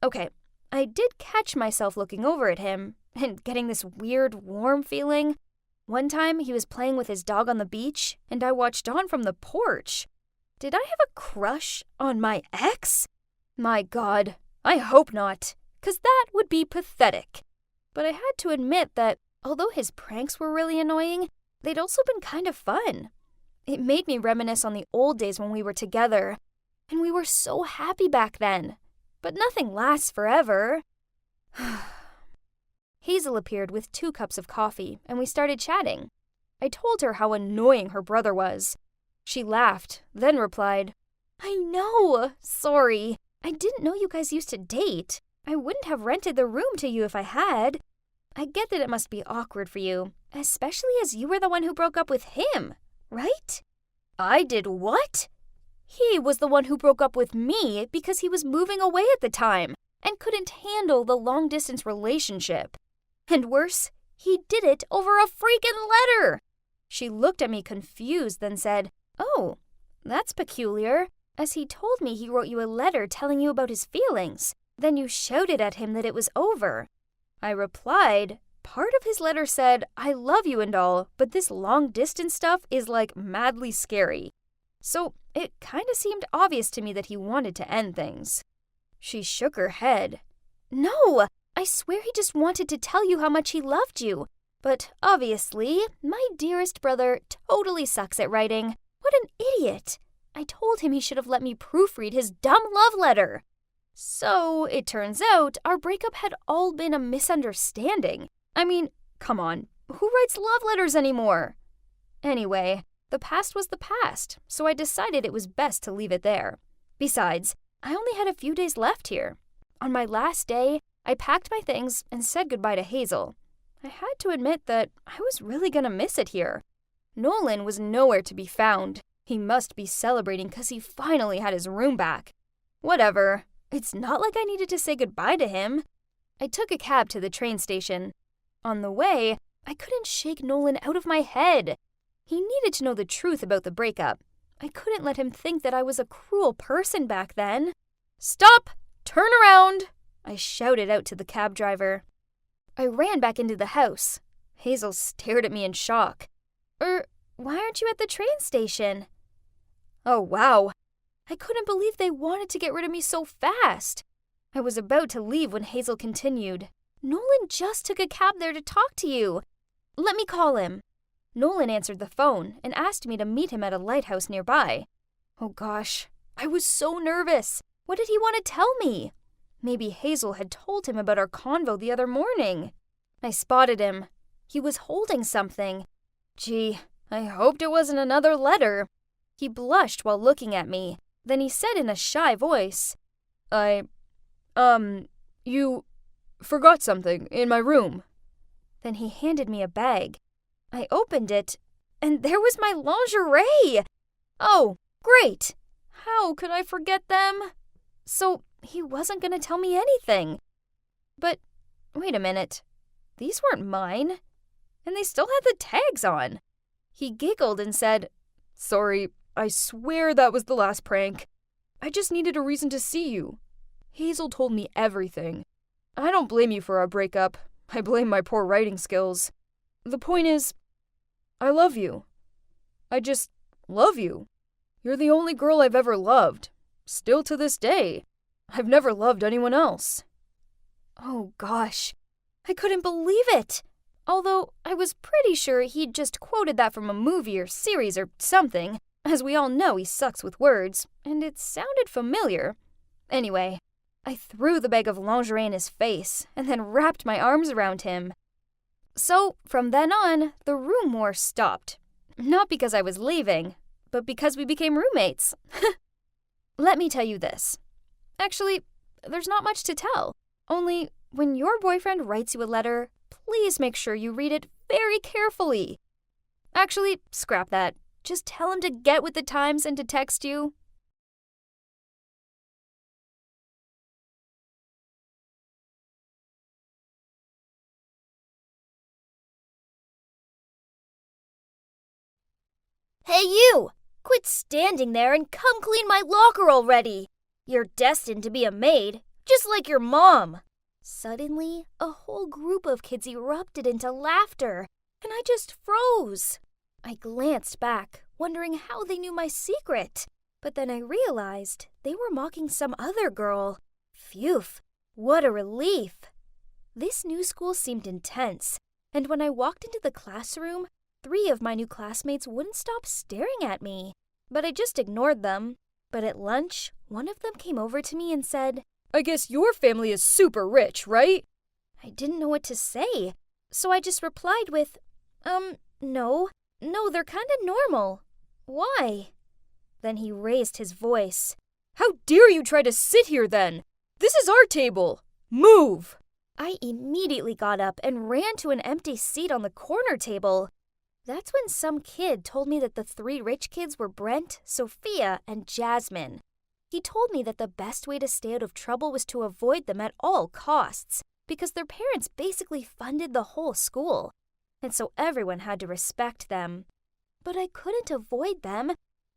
A: Okay, I did catch myself looking over at him and getting this weird, warm feeling. One time, he was playing with his dog on the beach, and I watched on from the porch. Did I have a crush on my ex? My God, I hope not, 'cause that would be pathetic. But I had to admit that, although his pranks were really annoying, they'd also been kind of fun. It made me reminisce on the old days when we were together, and we were so happy back then. But nothing lasts forever. Hazel appeared with 2 cups of coffee, and we started chatting. I told her how annoying her brother was. She laughed, then replied, "I know, sorry. I didn't know you guys used to date. I wouldn't have rented the room to you if I had. I get that it must be awkward for you, especially as you were the one who broke up with him, right?" I did what? He was the one who broke up with me because he was moving away at the time and couldn't handle the long-distance relationship. And worse, he did it over a freaking letter. She looked at me confused, then said, "Oh, that's peculiar, as he told me he wrote you a letter telling you about his feelings. Then you shouted at him that it was over." I replied, "Part of his letter said, 'I love you and all, but this long-distance stuff is like madly scary.' So it kind of seemed obvious to me that he wanted to end things." She shook her head. "No, I swear he just wanted to tell you how much he loved you. But obviously, my dearest brother totally sucks at writing. What an idiot. I told him he should have let me proofread his dumb love letter." So it turns out our breakup had all been a misunderstanding. I mean, come on, who writes love letters anymore? Anyway, the past was the past, so I decided it was best to leave it there. Besides, I only had a few days left here. On my last day, I packed my things and said goodbye to Hazel. I had to admit that I was really gonna miss it here. Nolan was nowhere to be found. He must be celebrating because he finally had his room back. Whatever. It's not like I needed to say goodbye to him. I took a cab to the train station. On the way, I couldn't shake Nolan out of my head. He needed to know the truth about the breakup. I couldn't let him think that I was a cruel person back then. "Stop! Turn around!" I shouted out to the cab driver. I ran back into the house. Hazel stared at me in shock. Why aren't you at the train station?" Oh, wow. I couldn't believe they wanted to get rid of me so fast. I was about to leave when Hazel continued. "Nolan just took a cab there to talk to you. Let me call him." Nolan answered the phone and asked me to meet him at a lighthouse nearby. Oh gosh, I was so nervous. What did he want to tell me? Maybe Hazel had told him about our convo the other morning. I spotted him. He was holding something. Gee, I hoped it wasn't another letter. He blushed while looking at me. Then he said in a shy voice, You forgot something in my room." Then he handed me a bag. I opened it, and there was my lingerie. Oh, great. How could I forget them? So he wasn't going to tell me anything. But wait a minute. These weren't mine, and they still had the tags on. He giggled and said, "Sorry, I swear that was the last prank. I just needed a reason to see you.
C: Hazel told me everything. I don't blame you for our breakup. I blame my poor writing skills. The point is, I love you. I just love you. You're the only girl I've ever loved. Still to this day. I've never loved anyone else.
A: Oh gosh, I couldn't believe it. Although I was pretty sure he'd just quoted that from a movie or series or something. As we all know, he sucks with words, and it sounded familiar. Anyway, I threw the bag of lingerie in his face and then wrapped my arms around him. So, from then on, the room war stopped. Not because I was leaving, but because we became roommates. Let me tell you this. Actually, there's not much to tell. Only, when your boyfriend writes you a letter, please make sure you read it very carefully. Actually, scrap that. Just tell him to get with the times and to text you. Hey you! Quit standing there and come clean my locker already! You're destined to be a maid, just like your mom! Suddenly, a whole group of kids erupted into laughter, and I just froze. I glanced back, wondering how they knew my secret, but then I realized they were mocking some other girl. Phew, what a relief! This new school seemed intense, and when I walked into the classroom, 3 of my new classmates wouldn't stop staring at me, but I just ignored them. But at lunch, one of them came over to me and said,
C: I guess your family is super rich, right?
A: I didn't know what to say, so I just replied with, no, they're kinda normal. Why? Then he raised his voice.
C: How dare you try to sit here then? This is our table. Move!
A: I immediately got up and ran to an empty seat on the corner table. That's when some kid told me that the 3 rich kids were Brent, Sophia, and Jasmine. He told me that the best way to stay out of trouble was to avoid them at all costs, because their parents basically funded the whole school, and so everyone had to respect them. But I couldn't avoid them,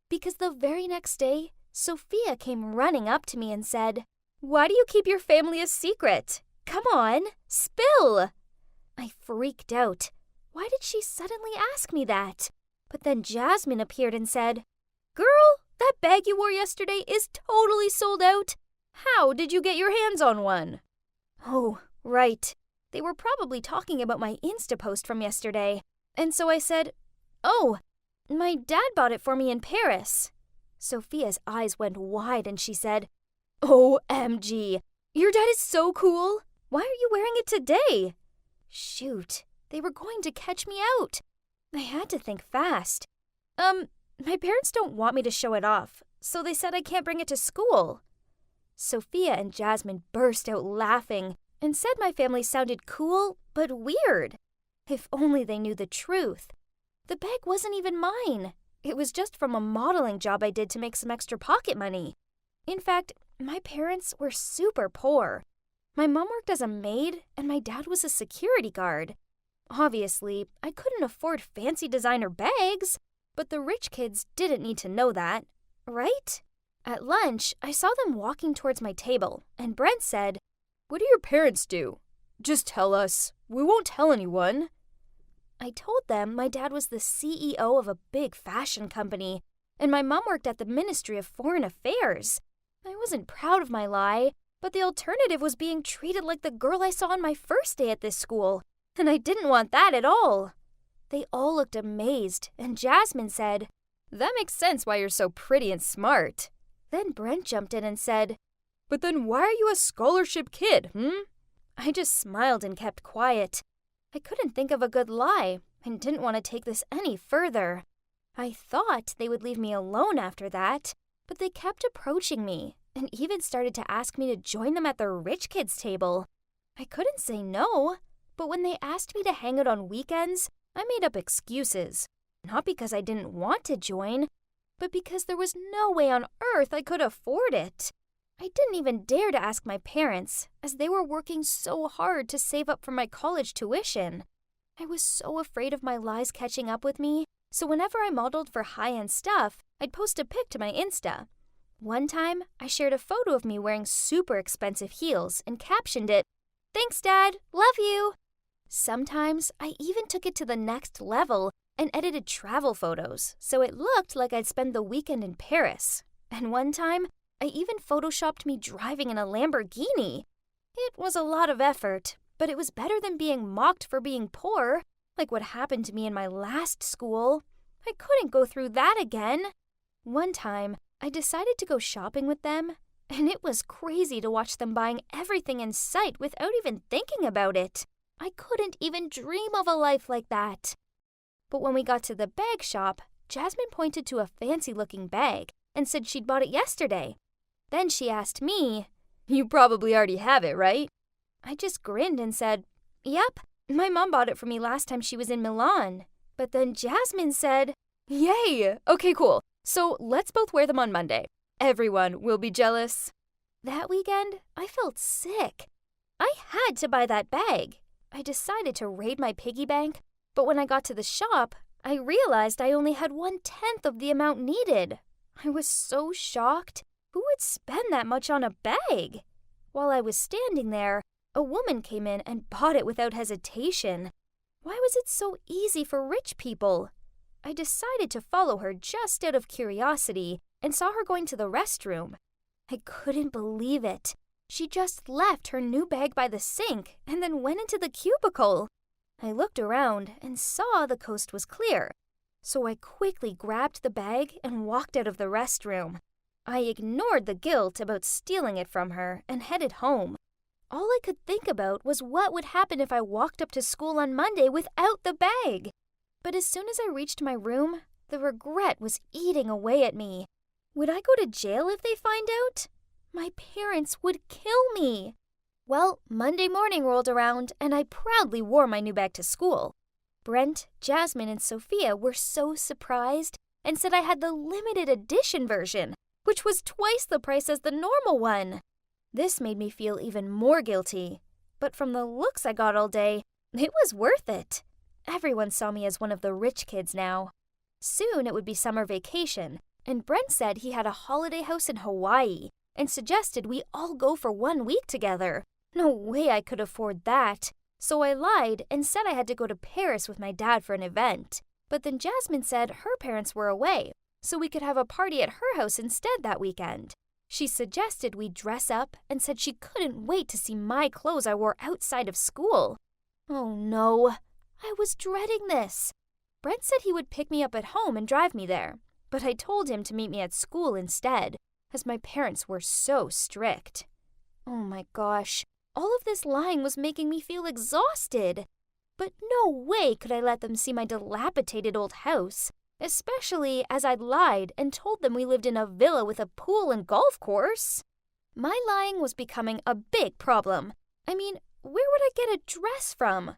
A: because the very next day, Sophia came running up to me and said, Why do you keep your family a secret? Come on, spill! I freaked out. Why did she suddenly ask me that? But then Jasmine appeared and said, Girl, that bag you wore yesterday is totally sold out. How did you get your hands on one? Oh, right. They were probably talking about my Insta post from yesterday. And so I said, Oh, my dad bought it for me in Paris. Sophia's eyes went wide and she said, OMG, your dad is so cool. Why are you wearing it today? Shoot, they were going to catch me out. I had to think fast. My parents don't want me to show it off, so they said I can't bring it to school. Sophia and Jasmine burst out laughing and said my family sounded cool but weird. If only they knew the truth. The bag wasn't even mine. It was just from a modeling job I did to make some extra pocket money. In fact, my parents were super poor. My mom worked as a maid, and my dad was a security guard. Obviously, I couldn't afford fancy designer bags, but the rich kids didn't need to know that, right? At lunch, I saw them walking towards my table, and Brent said,
C: What do your parents do? Just tell us. We won't tell anyone.
A: I told them my dad was the CEO of a big fashion company, and my mom worked at the Ministry of Foreign Affairs. I wasn't proud of my lie, but the alternative was being treated like the girl I saw on my first day at this school, and I didn't want that at all. They all looked amazed, and Jasmine said,
C: That makes sense why you're so pretty and smart.
A: Then Brent jumped in and said,
C: But then why are you a scholarship kid,
A: I just smiled and kept quiet. I couldn't think of a good lie and didn't want to take this any further. I thought they would leave me alone after that, but they kept approaching me and even started to ask me to join them at their rich kids' table. I couldn't say no, but when they asked me to hang out on weekends, I made up excuses. Not because I didn't want to join, but because there was no way on earth I could afford it. I didn't even dare to ask my parents, as they were working so hard to save up for my college tuition. I was so afraid of my lies catching up with me, so whenever I modeled for high-end stuff, I'd post a pic to my Insta. One time, I shared a photo of me wearing super expensive heels and captioned it, "Thanks, Dad, love you." Sometimes, I even took it to the next level and edited travel photos so it looked like I'd spend the weekend in Paris. And one time, I even photoshopped me driving in a Lamborghini. It was a lot of effort, but it was better than being mocked for being poor, like what happened to me in my last school. I couldn't go through that again. One time, I decided to go shopping with them, and it was crazy to watch them buying everything in sight without even thinking about it. I couldn't even dream of a life like that. But when we got to the bag shop, Jasmine pointed to a fancy-looking bag and said she'd bought it yesterday. Then she asked me,
C: "You probably already have it, right?"
A: I just grinned and said, "Yep, my mom bought it for me last time she was in Milan." But then Jasmine said,
C: "Yay! Okay, cool. So let's both wear them on Monday. Everyone will be jealous."
A: That weekend, I felt sick. I had to buy that bag. I decided to raid my piggy bank, but when I got to the shop, I realized I only had 1/10 of the amount needed. I was so shocked. Who would spend that much on a bag? While I was standing there, a woman came in and bought it without hesitation. Why was it so easy for rich people? I decided to follow her just out of curiosity and saw her going to the restroom. I couldn't believe it. She just left her new bag by the sink and then went into the cubicle. I looked around and saw the coast was clear, so I quickly grabbed the bag and walked out of the restroom. I ignored the guilt about stealing it from her and headed home. All I could think about was what would happen if I walked up to school on Monday without the bag. But as soon as I reached my room, the regret was eating away at me. Would I go to jail if they find out? My parents would kill me. Well, Monday morning rolled around, and I proudly wore my new bag to school. Brent, Jasmine, and Sophia were so surprised and said I had the limited edition version, which was twice the price as the normal one. This made me feel even more guilty, but from the looks I got all day, it was worth it. Everyone saw me as one of the rich kids now. Soon it would be summer vacation, and Brent said he had a holiday house in Hawaii and suggested we all go for 1 week together. No way I could afford that, so I lied and said I had to go to Paris with my dad for an event. But then Jasmine said her parents were away, so we could have a party at her house instead that weekend. She suggested we dress up and said she couldn't wait to see my clothes I wore outside of school. Oh no, I was dreading this. Brent said he would pick me up at home and drive me there, but I told him to meet me at school instead, as my parents were so strict. Oh my gosh, all of this lying was making me feel exhausted. But no way could I let them see my dilapidated old house, especially as I'd lied and told them we lived in a villa with a pool and golf course. My lying was becoming a big problem. I mean, where would I get a dress from?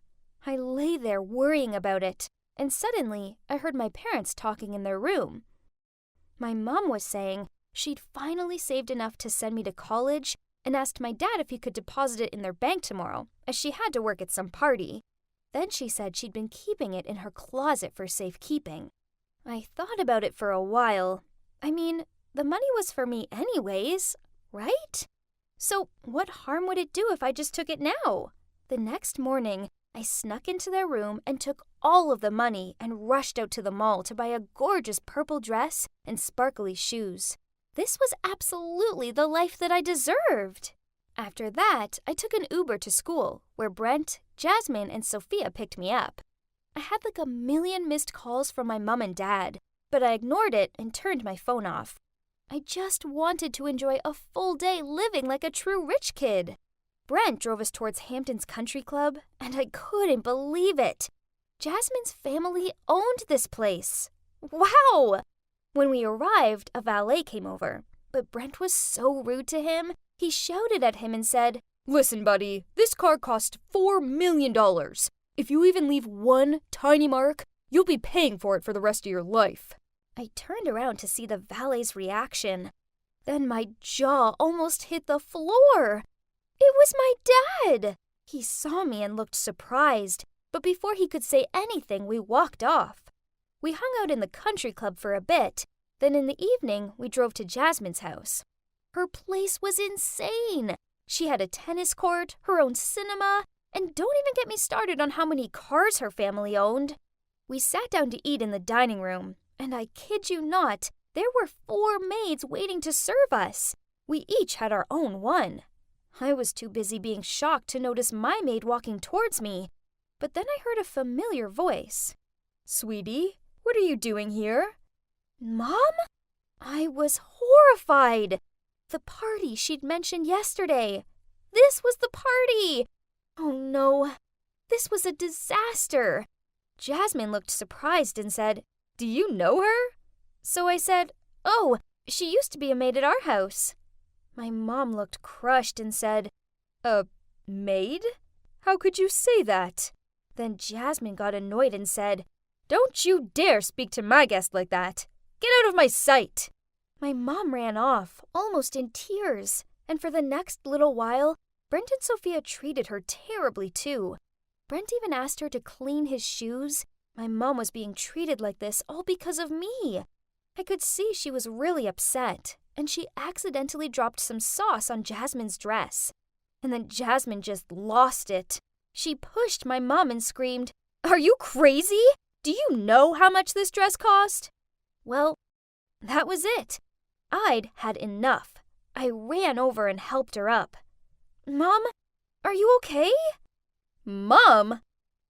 A: I lay there worrying about it, and suddenly I heard my parents talking in their room. My mom was saying she'd finally saved enough to send me to college and asked my dad if he could deposit it in their bank tomorrow, as she had to work at some party. Then she said she'd been keeping it in her closet for safekeeping. I thought about it for a while. I mean, the money was for me anyways, right? So what harm would it do if I just took it now? The next morning, I snuck into their room and took all of the money and rushed out to the mall to buy a gorgeous purple dress and sparkly shoes. This was absolutely the life that I deserved. After that, I took an Uber to school, where Brent, Jasmine, and Sophia picked me up. I had like 1,000,000 missed calls from my mom and dad, but I ignored it and turned my phone off. I just wanted to enjoy a full day living like a true rich kid. Brent drove us towards Hampton's Country Club, and I couldn't believe it. Jasmine's family owned this place. Wow! When we arrived, a valet came over, but Brent was so rude to him, he shouted at him and said,
C: "Listen, buddy, this car cost $4 million. If you even leave one tiny mark, you'll be paying for it for the rest of your life."
A: I turned around to see the valet's reaction. Then my jaw almost hit the floor. It was my dad! He saw me and looked surprised, but before he could say anything, we walked off. We hung out in the country club for a bit, Then in the evening, we drove to Jasmine's house. Her place was insane. She had a tennis court, her own cinema, and don't even get me started on how many cars her family owned. We sat down to eat in the dining room, and I kid you not, there were 4 maids waiting to serve us. We each had our own one. I was too busy being shocked to notice my maid walking towards me, but then I heard a familiar voice.
C: "Sweetie, what are you doing here?"
A: "Mom?" I was horrified. The party she'd mentioned yesterday. This was the party. Oh no, this was a disaster. Jasmine looked surprised and said,
C: "Do you know her?"
A: So I said, "Oh, she used to be a maid at our house." My mom looked crushed and said,
C: "A maid? How could you say that?"
A: Then Jasmine got annoyed and said,
C: "Don't you dare speak to my guest like that. Get out of my sight."
A: My mom ran off, almost in tears, and for the next little while, Brent and Sophia treated her terribly too. Brent even asked her to clean his shoes. My mom was being treated like this all because of me. I could see she was really upset, and she accidentally dropped some sauce on Jasmine's dress. And then Jasmine just lost it. She pushed my mom and screamed,
C: "Are you crazy? Do you know how much this dress cost?"
A: Well, that was it. I'd had enough. I ran over and helped her up. "Mom, are you okay?"
C: "Mom?"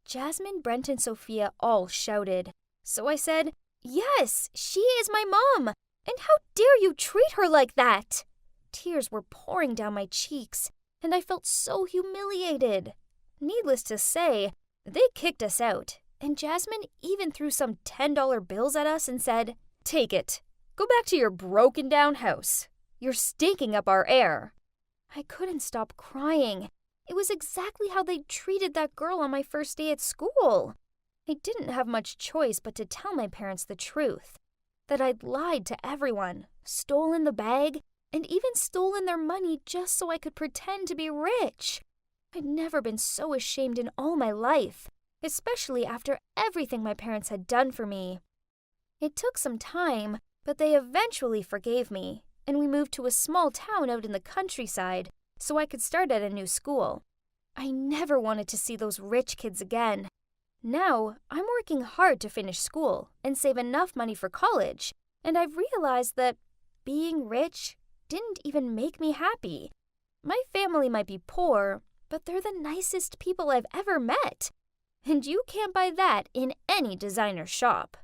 A: Jasmine, Brent, and Sophia all shouted. So I said, "Yes, she is my mom. And how dare you treat her like that?" Tears were pouring down my cheeks, and I felt so humiliated. Needless to say, they kicked us out, and Jasmine even threw some $10 bills at us and said,
C: "Take it. Go back to your broken-down house. You're stinking up our air."
A: I couldn't stop crying. It was exactly how they treated that girl on my first day at school. I didn't have much choice but to tell my parents the truth. That I'd lied to everyone, stolen the bag, and even stolen their money just so I could pretend to be rich. I'd never been so ashamed in all my life, especially after everything my parents had done for me. It took some time, but they eventually forgave me, and we moved to a small town out in the countryside so I could start at a new school. I never wanted to see those rich kids again. Now, I'm working hard to finish school and save enough money for college, and I've realized that being rich didn't even make me happy. My family might be poor, but they're the nicest people I've ever met. And you can't buy that in any designer shop.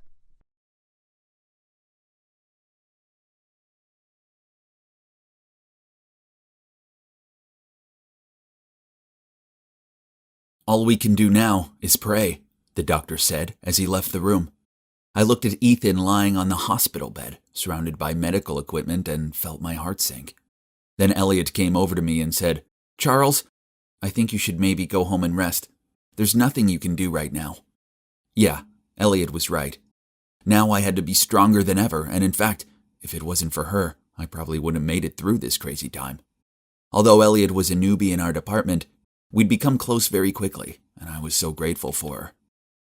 D: "All we can do now is pray," the doctor said as he left the room. I looked at Ethan lying on the hospital bed, surrounded by medical equipment, and felt my heart sink. Then Elliot came over to me and said, "Charles, I think you should maybe go home and rest. There's nothing you can do right now." Yeah, Elliot was right. Now I had to be stronger than ever, and in fact, if it wasn't for her, I probably wouldn't have made it through this crazy time. Although Elliot was a newbie in our department, we'd become close very quickly, and I was so grateful for her.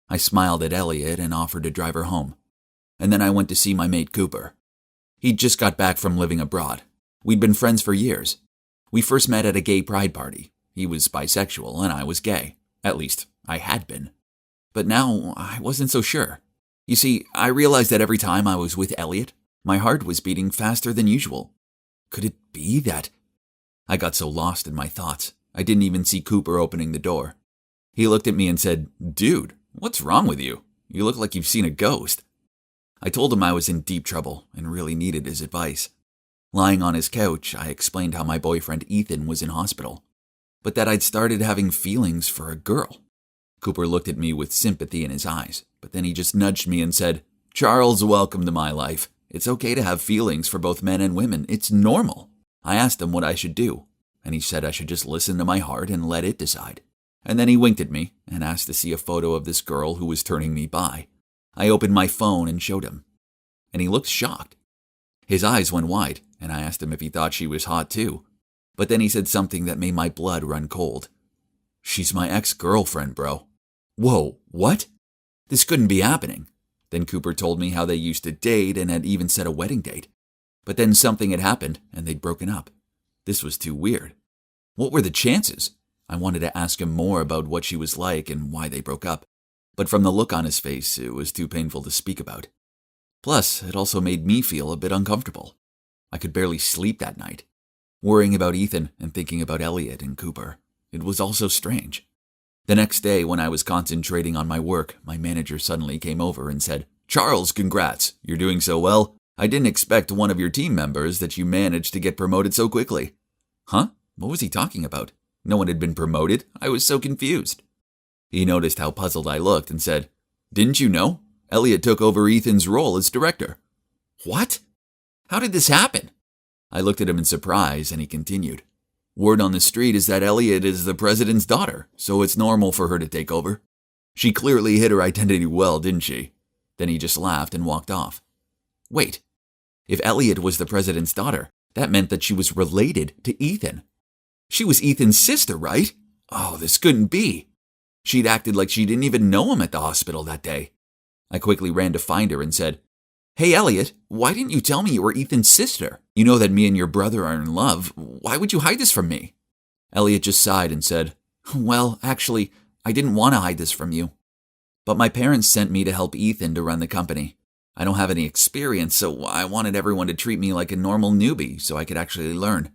D: I smiled at Elliot and offered to drive her home. And then I went to see my mate Cooper. He'd just got back from living abroad. We'd been friends for years. We first met at a gay pride party. He was bisexual and I was gay. At least, I had been. But now, I wasn't so sure. You see, I realized that every time I was with Elliot, my heart was beating faster than usual. Could it be that? I got so lost in my thoughts, I didn't even see Cooper opening the door. He looked at me and said, "Dude, what's wrong with you? You look like you've seen a ghost." I told him I was in deep trouble and really needed his advice. Lying on his couch, I explained how my boyfriend Ethan was in hospital, but that I'd started having feelings for a girl. Cooper looked at me with sympathy in his eyes, but then he just nudged me and said, "Charles, welcome to my life. It's okay to have feelings for both men and women. It's normal." I asked him what I should do, and he said I should just listen to my heart and let it decide. And then he winked at me and asked to see a photo of this girl who was turning me bi. I opened my phone and showed him, and he looked shocked. His eyes went wide, and I asked him if he thought she was hot too. But then he said something that made my blood run cold. "She's my ex-girlfriend, bro." Whoa, what? This couldn't be happening. Then Cooper told me how they used to date and had even set a wedding date. But then something had happened and they'd broken up. This was too weird. What were the chances? I wanted to ask him more about what she was like and why they broke up. But from the look on his face, it was too painful to speak about. Plus, it also made me feel a bit uncomfortable. I could barely sleep that night. Worrying about Ethan and thinking about Elliot and Cooper. It was all so strange. The next day, when I was concentrating on my work, my manager suddenly came over and said, "Charles, congrats. You're doing so well. I didn't expect one of your team members that you managed to get promoted so quickly." Huh? What was he talking about? No one had been promoted. I was so confused. He noticed how puzzled I looked and said, "Didn't you know? Elliot took over Ethan's role as director." What? How did this happen? I looked at him in surprise and he continued. Word on the street is that Elliot is the president's daughter, so it's normal for her to take over. She clearly hid her identity well, didn't she? Then he just laughed and walked off. Wait, if Elliot was the president's daughter, that meant that she was related to Ethan. She was Ethan's sister, right? Oh, this couldn't be. She'd acted like she didn't even know him at the hospital that day. I quickly ran to find her and said, "Hey, Elliot, why didn't you tell me you were Ethan's sister? You know that me and your brother are in love. Why would you hide this from me?" Elliot just sighed and said, "Well, actually, I didn't want to hide this from you. But my parents sent me to help Ethan to run the company. I don't have any experience, so I wanted everyone to treat me like a normal newbie so I could actually learn.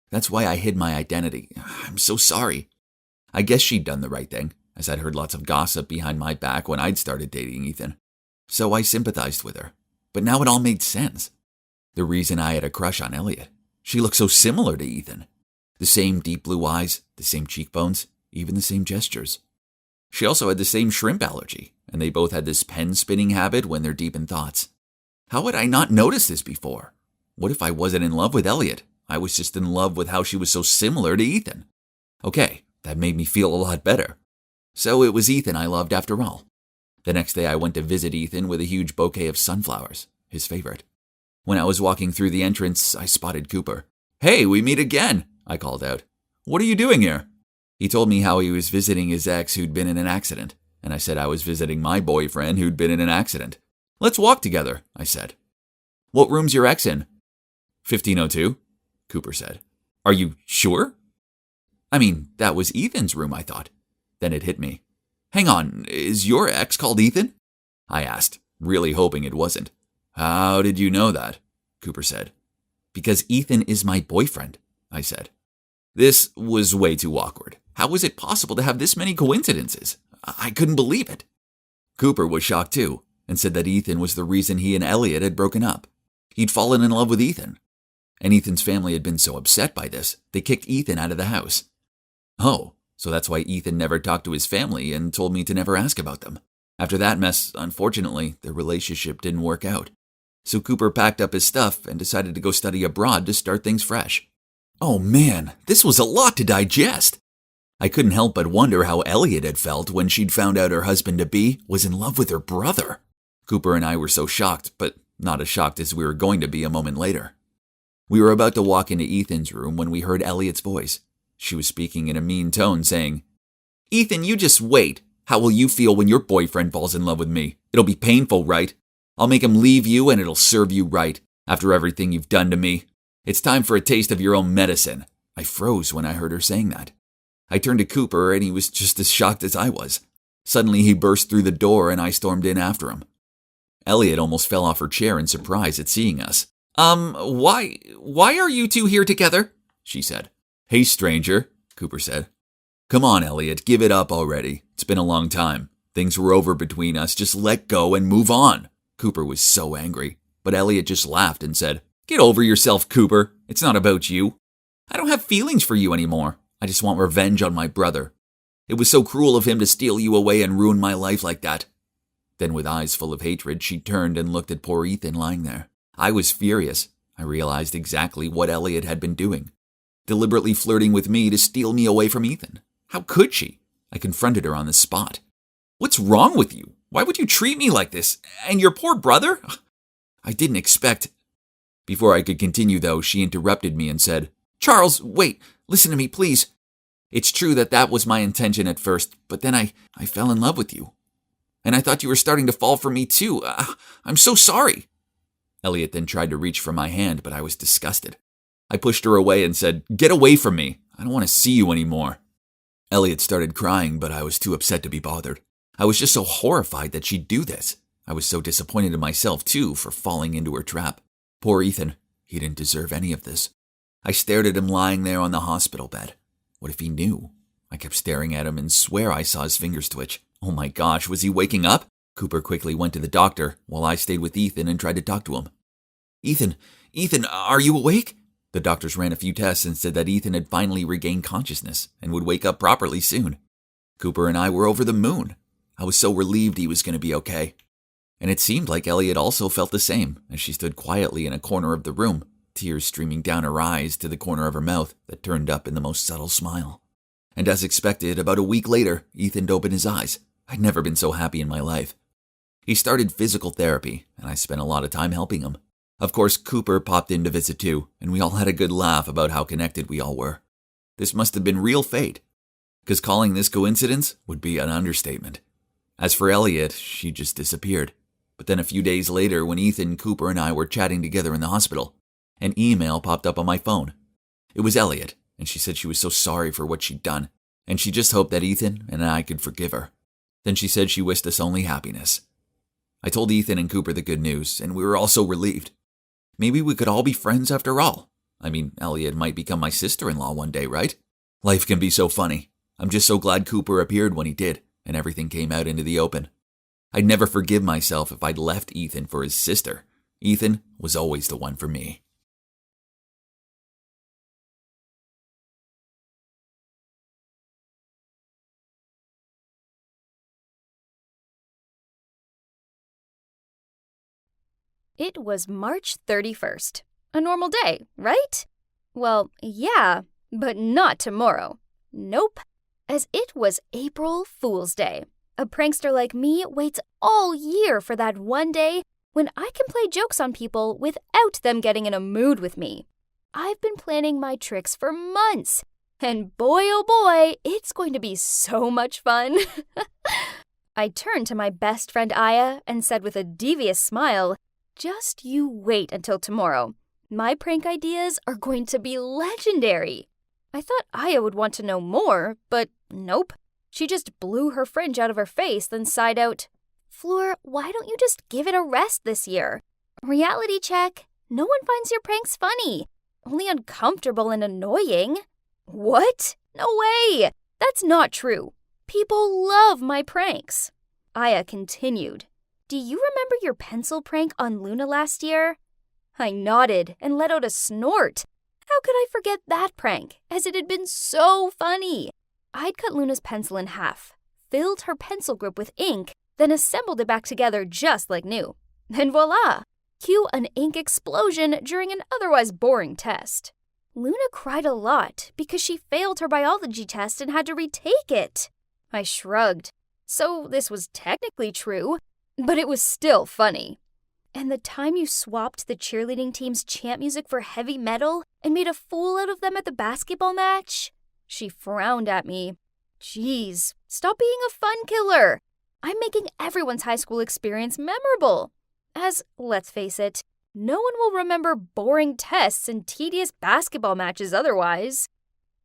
D: That's why I hid my identity. I'm so sorry." I guess she'd done the right thing, as I'd heard lots of gossip behind my back when I'd started dating Ethan. So I sympathized with her. But now it all made sense. The reason I had a crush on Elliot. She looked so similar to Ethan. The same deep blue eyes, the same cheekbones, even the same gestures. She also had the same shrimp allergy, and they both had this pen spinning habit when they're deep in thoughts. How had I not noticed this before? What if I wasn't in love with Elliot? I was just in love with how she was so similar to Ethan. Okay, that made me feel a lot better. So it was Ethan I loved after all. The next day I went to visit Ethan with a huge bouquet of sunflowers, his favorite. When I was walking through the entrance, I spotted Cooper. "Hey, we meet again," I called out. "What are you doing here?" He told me how he was visiting his ex who'd been in an accident, and I said I was visiting my boyfriend who'd been in an accident. "Let's walk together," I said. "What room's your ex in?" 1502, Cooper said. "Are you sure?" I mean, that was Ethan's room, I thought. Then it hit me. "Hang on, is your ex called Ethan?" I asked, really hoping it wasn't. "How did you know that?" Cooper said. "Because Ethan is my boyfriend," I said. This was way too awkward. How was it possible to have this many coincidences? I couldn't believe it. Cooper was shocked too, and said that Ethan was the reason he and Elliot had broken up. He'd fallen in love with Ethan. And Ethan's family had been so upset by this, they kicked Ethan out of the house. Oh, so that's why Ethan never talked to his family and told me to never ask about them. After that mess, unfortunately, their relationship didn't work out. So Cooper packed up his stuff and decided to go study abroad to start things fresh. Oh man, this was a lot to digest. I couldn't help but wonder how Elliot had felt when she'd found out her husband-to-be was in love with her brother. Cooper and I were so shocked, but not as shocked as we were going to be a moment later. We were about to walk into Ethan's room when we heard Elliot's voice. She was speaking in a mean tone, saying, "Ethan, you just wait. How will you feel when your boyfriend falls in love with me? It'll be painful, right? I'll make him leave you and it'll serve you right, after everything you've done to me. It's time for a taste of your own medicine." I froze when I heard her saying that. I turned to Cooper and he was just as shocked as I was. Suddenly he burst through the door and I stormed in after him. Elliot almost fell off her chair in surprise at seeing us. Why are you two here together?" she said. "Hey, stranger," Cooper said. "Come on, Elliot, give it up already. It's been a long time. Things were over between us. Just let go and move on." Cooper was so angry, but Elliot just laughed and said, "Get over yourself, Cooper. It's not about you. I don't have feelings for you anymore. I just want revenge on my brother. It was so cruel of him to steal you away and ruin my life like that." Then with eyes full of hatred, she turned and looked at poor Ethan lying there. I was furious. I realized exactly what Elliot had been doing. Deliberately flirting with me to steal me away from Ethan. How could she? I confronted her on the spot. "What's wrong with you? Why would you treat me like this? And your poor brother?" I didn't expect... Before I could continue, though, she interrupted me and said, "Charles, wait, listen to me, please. It's true that was my intention at first, but then I fell in love with you." And I thought you were starting to fall for me too. I'm so sorry. Elliot then tried to reach for my hand, but I was disgusted. I pushed her away and said, "Get away from me. I don't want to see you anymore." Elliot started crying, but I was too upset to be bothered. I was just so horrified that she'd do this. I was so disappointed in myself, too, for falling into her trap. Poor Ethan. He didn't deserve any of this. I stared at him lying there on the hospital bed. What if he knew? I kept staring at him and swear I saw his fingers twitch. Oh my gosh, was he waking up? Cooper quickly went to the doctor while I stayed with Ethan and tried to talk to him. Ethan, are you awake? The doctors ran a few tests and said that Ethan had finally regained consciousness and would wake up properly soon. Cooper and I were over the moon. I was so relieved he was going to be okay. And it seemed like Elliot also felt the same as she stood quietly in a corner of the room, tears streaming down her eyes to the corner of her mouth that turned up in the most subtle smile. And as expected, about a week later, Ethan opened his eyes. I'd never been so happy in my life. He started physical therapy, and I spent a lot of time helping him. Of course, Cooper popped in to visit too, and we all had a good laugh about how connected we all were. This must have been real fate, because calling this coincidence would be an understatement. As for Elliot, she just disappeared. But then a few days later, when Ethan, Cooper, and I were chatting together in the hospital, an email popped up on my phone. It was Elliot, and she said she was so sorry for what she'd done, and she just hoped that Ethan and I could forgive her. Then she said she wished us only happiness. I told Ethan and Cooper the good news, and we were all so relieved. Maybe we could all be friends after all. I mean, Elliot might become my sister-in-law one day, right? Life can be so funny. I'm just so glad Cooper appeared when he did, and everything came out into the open. I'd never forgive myself if I'd left Ethan for his sister. Ethan was always the one for me.
A: It was March 31st. A normal day, right? Well, yeah, but not tomorrow. Nope, as it was April Fool's Day. A prankster like me waits all year for that one day when I can play jokes on people without them getting in a mood with me. I've been planning my tricks for months, and boy oh boy, it's going to be so much fun. I turned to my best friend Aya and said with a devious smile, "Just you wait until tomorrow. My prank ideas are going to be legendary." I thought Aya would want to know more, but nope. She just blew her fringe out of her face, then sighed out, "Fleur, why don't you just give it a rest this year? Reality check. No one finds your pranks funny. Only uncomfortable and annoying." What? No way! That's not true. People love my pranks. Aya continued, "Do you remember your pencil prank on Luna last year?" I nodded and let out a snort. How could I forget that prank, as it had been so funny? I'd cut Luna's pencil in half, filled her pencil grip with ink, then assembled it back together just like new. And voila! Cue an ink explosion during an otherwise boring test. Luna cried a lot because she failed her biology test and had to retake it. I shrugged. So this was technically true, but it was still funny. And the time you swapped the cheerleading team's chant music for heavy metal and made a fool out of them at the basketball match? She frowned at me. Geez, stop being a fun killer. I'm making everyone's high school experience memorable. As, let's face it, no one will remember boring tests and tedious basketball matches otherwise.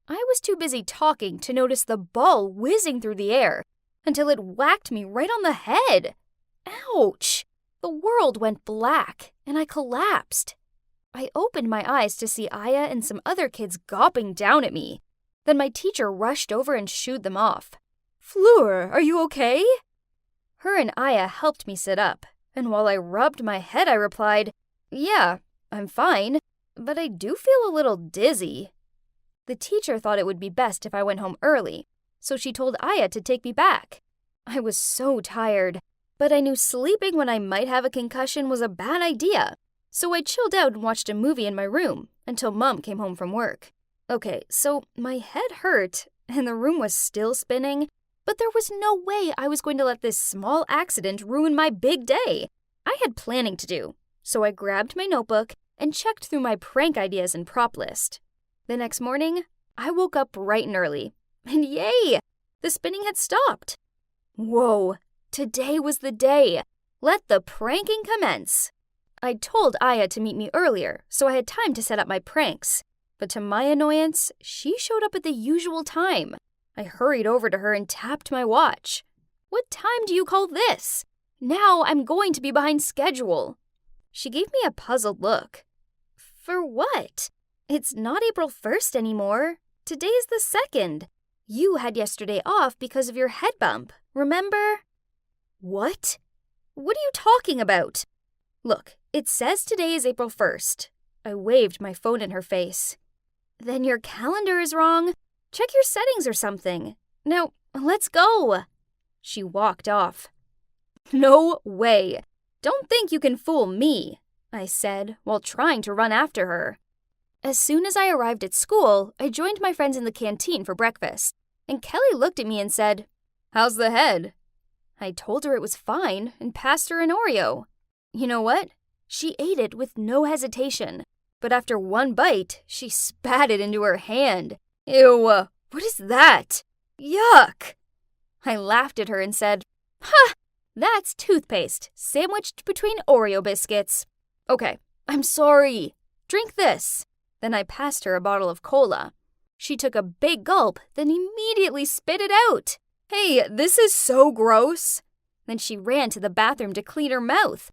A: I was too busy talking to notice the ball whizzing through the air until it whacked me right on the head. Ouch! The world went black and I collapsed. I opened my eyes to see Aya and some other kids gawping down at me. Then my teacher rushed over and shooed them off. "Fleur, are you okay?" Her and Aya helped me sit up, and while I rubbed my head, I replied, "Yeah, I'm fine, but I do feel a little dizzy." The teacher thought it would be best if I went home early, so she told Aya to take me back. I was so tired, but I knew sleeping when I might have a concussion was a bad idea, so I chilled out and watched a movie in my room until Mom came home from work. Okay, so my head hurt, and the room was still spinning, but there was no way I was going to let this small accident ruin my big day. I had planning to do, so I grabbed my notebook and checked through my prank ideas and prop list. The next morning, I woke up bright and early, and yay! The spinning had stopped. Whoa, Today was the day. Let the pranking commence. I told Aya to meet me earlier, so I had time to set up my pranks. But to my annoyance, she showed up at the usual time. I hurried over to her and tapped my watch. What time do you call this? Now I'm going to be behind schedule. She gave me a puzzled look. For what? It's not April 1st anymore. Today is the 2nd. You had yesterday off because of your head bump, remember? What? What are you talking about? Look, it says today is April 1st. I waved my phone in her face. Then your calendar is wrong. Check your settings or something. Now, let's go. She walked off. No way. Don't think you can fool me, I said while trying to run after her. As soon as I arrived at school, I joined my friends in the canteen for breakfast, and Kelly looked at me and said, "How's the head?" I told her it was fine and passed her an Oreo. You know what? She ate it with no hesitation, but after one bite, she spat it into her hand. Ew, what is that? Yuck! I laughed at her and said, "Ha! That's toothpaste sandwiched between Oreo biscuits. Okay, I'm sorry. Drink this." Then I passed her a bottle of cola. She took a big gulp, then immediately spit it out. Hey, this is so gross. Then she ran to the bathroom to clean her mouth.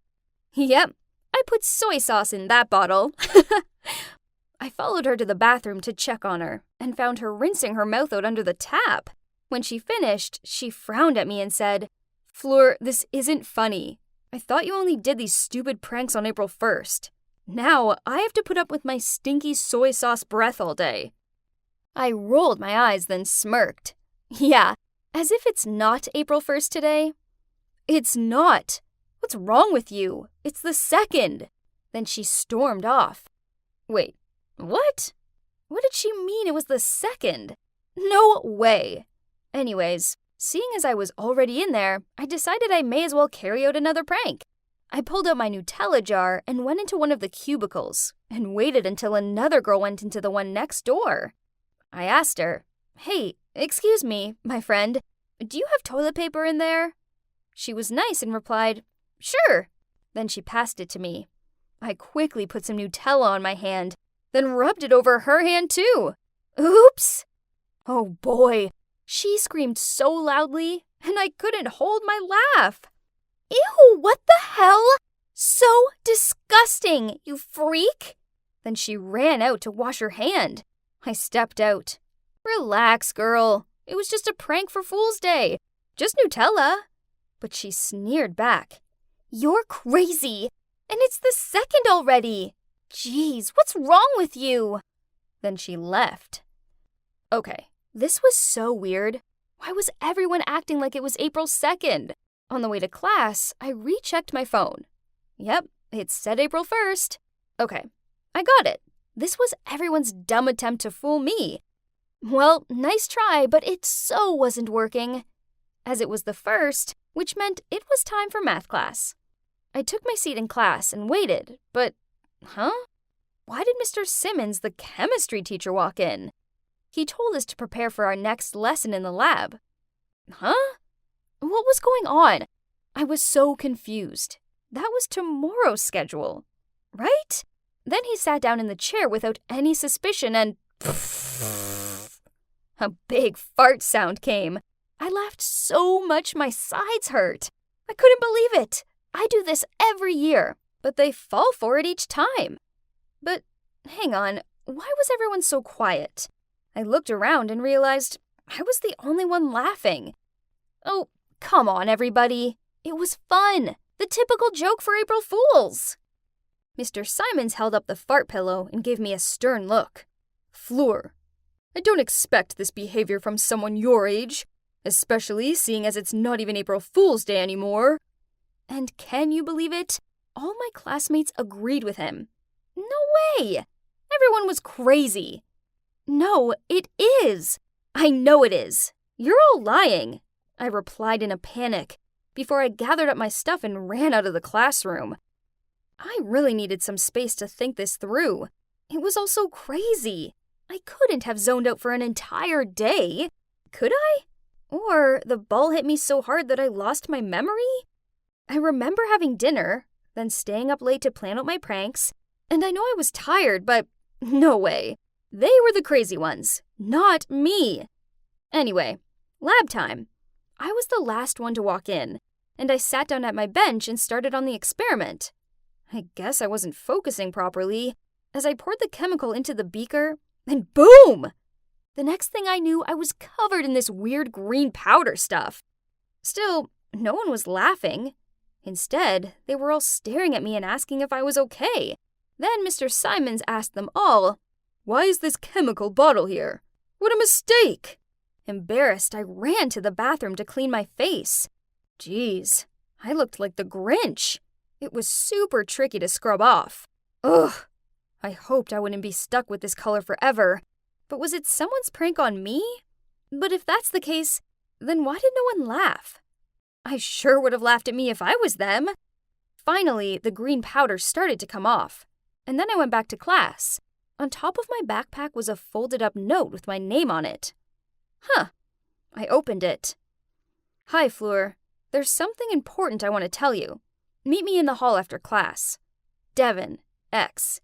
A: Yep, I put soy sauce in that bottle. I followed her to the bathroom to check on her and found her rinsing her mouth out under the tap. When she finished, she frowned at me and said, "Fleur, this isn't funny. I thought you only did these stupid pranks on April 1st. Now I have to put up with my stinky soy sauce breath all day." I rolled my eyes, then smirked. Yeah, as if it's not April 1st today. It's not. What's wrong with you? It's the 2nd. Then she stormed off. Wait, what? What did she mean it was the 2nd? No way. Anyways, seeing as I was already in there, I decided I may as well carry out another prank. I pulled out my Nutella jar and went into one of the cubicles and waited until another girl went into the one next door. I asked her, "Hey, excuse me, my friend, do you have toilet paper in there?" She was nice and replied, "Sure." Then she passed it to me. I quickly put some Nutella on my hand, then rubbed it over her hand too. Oops! Oh boy, she screamed so loudly, and I couldn't hold my laugh. Ew, what the hell? So disgusting, you freak! Then she ran out to wash her hand. I stepped out. Relax, girl. It was just a prank for Fool's Day. Just Nutella. But she sneered back. You're crazy, and it's the 2nd already. Jeez, what's wrong with you? Then she left. Okay, this was so weird. Why was everyone acting like it was April 2nd? On the way to class, I rechecked my phone. Yep, it said April 1st. Okay, I got it. This was everyone's dumb attempt to fool me. Well, nice try, but it so wasn't working. As it was the 1st, which meant it was time for math class. I took my seat in class and waited, but, Why did Mr. Simmons, the chemistry teacher, walk in? He told us to prepare for our next lesson in the lab. What was going on? I was so confused. That was tomorrow's schedule, right? Then he sat down in the chair without any suspicion and a big fart sound came. I laughed so much my sides hurt. I couldn't believe it. I do this every year, but they fall for it each time. But hang on, why was everyone so quiet? I looked around and realized I was the only one laughing. Oh, come on, everybody. It was fun. The typical joke for April Fools. Mr. Simons held up the fart pillow and gave me a stern look. Fleur, I don't expect this behavior from someone your age, especially seeing as it's not even April Fool's Day anymore. And can you believe it? All my classmates agreed with him. No way! Everyone was crazy. No, it is. I know it is. You're all lying, I replied in a panic before I gathered up my stuff and ran out of the classroom. I really needed some space to think this through. It was all so crazy. I couldn't have zoned out for an entire day. Could I? Or the ball hit me so hard that I lost my memory? I remember having dinner, then staying up late to plan out my pranks, and I know I was tired, but no way. They were the crazy ones, not me. Anyway, lab time. I was the last one to walk in, and I sat down at my bench and started on the experiment. I guess I wasn't focusing properly as I poured the chemical into the beaker, and boom! The next thing I knew, I was covered in this weird green powder stuff. Still, no one was laughing. Instead, they were all staring at me and asking if I was okay. Then Mr. Simons asked them all,
C: "Why is this chemical bottle here? What a mistake!"
A: Embarrassed, I ran to the bathroom to clean my face. Geez, I looked like the Grinch. It was super tricky to scrub off. Ugh! I hoped I wouldn't be stuck with this color forever. But was it someone's prank on me? But if that's the case, then why did no one laugh? I sure would have laughed at me if I was them. Finally, the green powder started to come off, and then I went back to class. On top of my backpack was a folded-up note with my name on it. Huh. I opened it. "Hi, Fleur. There's something important I want to tell you. Meet me in the hall after class. Devin, X."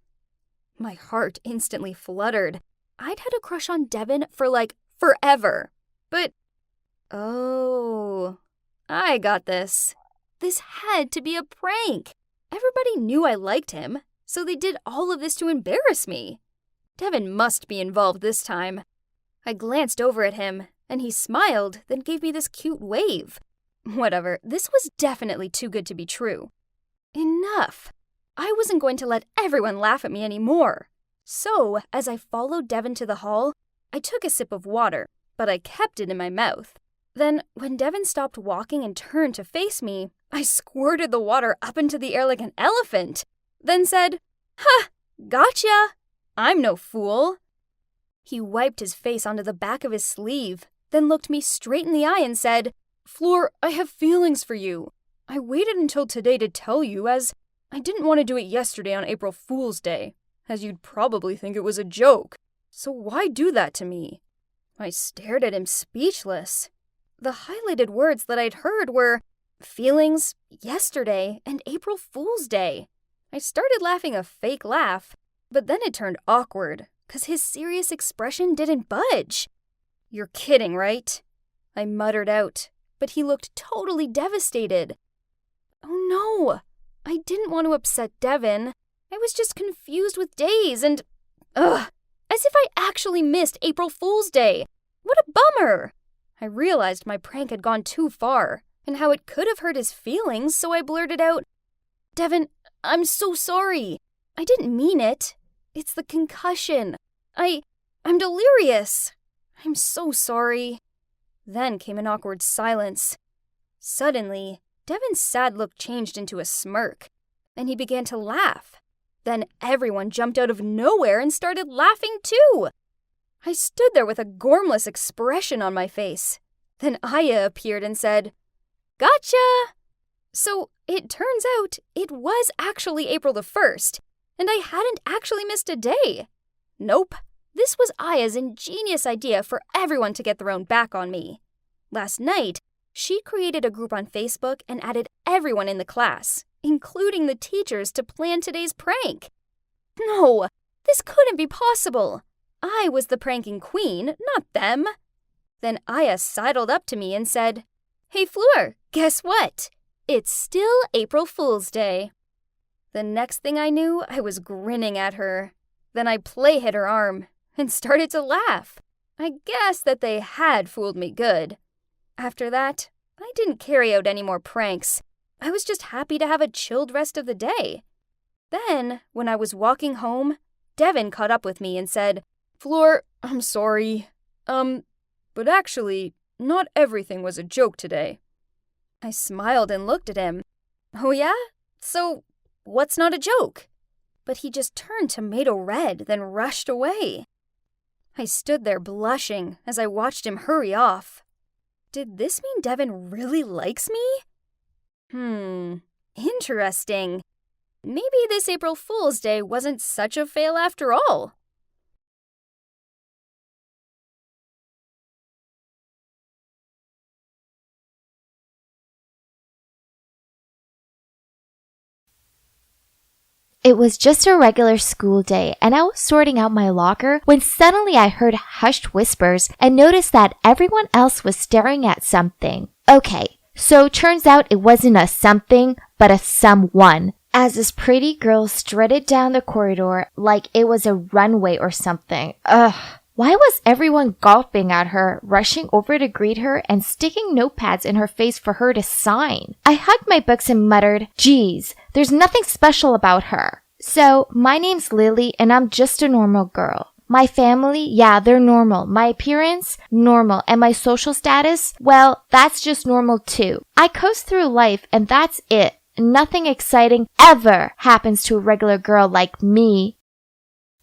A: My heart instantly fluttered. I'd had a crush on Devin for, forever. But, oh, I got this. This had to be a prank. Everybody knew I liked him, so they did all of this to embarrass me. Devin must be involved this time. I glanced over at him, and he smiled, then gave me this cute wave. Whatever, this was definitely too good to be true. Enough. I wasn't going to let everyone laugh at me anymore. So, as I followed Devin to the hall, I took a sip of water, but I kept it in my mouth. Then, when Devin stopped walking and turned to face me, I squirted the water up into the air like an elephant, then said, "Ha! Gotcha! I'm no fool." He wiped his face onto the back of his sleeve, then looked me straight in the eye and said,
C: "Fleur, I have feelings for you. I waited until today to tell you, as I didn't want to do it yesterday on April Fool's Day, as you'd probably think it was a joke. So why do that to me?" I stared at him speechless. The highlighted words that I'd heard were feelings, yesterday, and April Fool's Day. I started laughing a fake laugh, but then it turned awkward, 'cause his serious expression didn't budge. "You're kidding, right?" I muttered out, but he looked totally devastated. Oh no, I didn't want to upset Devin. I was just confused with days and, as if I actually missed April Fool's Day. What a bummer! I realized my prank had gone too far, and how it could have hurt his feelings, so I blurted out, "Devin, I'm so sorry. I didn't mean it. It's the concussion. I'm delirious. I'm so sorry." Then came an awkward silence. Suddenly, Devin's sad look changed into a smirk, and he began to laugh. Then everyone jumped out of nowhere and started laughing too. I stood there with a gormless expression on my face. Then Aya appeared and said, "Gotcha!" So it turns out it was actually April the 1st, and I hadn't actually missed a day. Nope, this was Aya's ingenious idea for everyone to get their own back on me. Last night, she created a group on Facebook and added everyone in the class, including the teachers, to plan today's prank. No, this couldn't be possible. I was the pranking queen, not them. Then Aya sidled up to me and said, "Hey Fleur, guess what? It's still April Fool's Day." The next thing I knew, I was grinning at her. Then I play hit her arm and started to laugh. I guess that they had fooled me good. After that, I didn't carry out any more pranks. I was just happy to have a chilled rest of the day. Then, when I was walking home, Devin caught up with me and said, "Fleur, I'm sorry. But actually, not everything was a joke today."
A: I smiled and looked at him. "Oh yeah? So, what's not a joke?" But he just turned tomato red, then rushed away. I stood there blushing as I watched him hurry off. Did this mean Devin really likes me? Interesting. Maybe this April Fool's Day wasn't such a fail after all.
E: It was just a regular school day, and I was sorting out my locker when suddenly I heard hushed whispers and noticed that everyone else was staring at something. Okay, so turns out it wasn't a something, but a someone. As this pretty girl strutted down the corridor like it was a runway or something. Ugh. Why was everyone gawping at her, rushing over to greet her, and sticking notepads in her face for her to sign? I hugged my books and muttered, geez, there's nothing special about her. So, my name's Lily, and I'm just a normal girl. My family, yeah, they're normal. My appearance, normal. And my social status, well, that's just normal too. I coast through life, and that's it. Nothing exciting ever happens to a regular girl like me.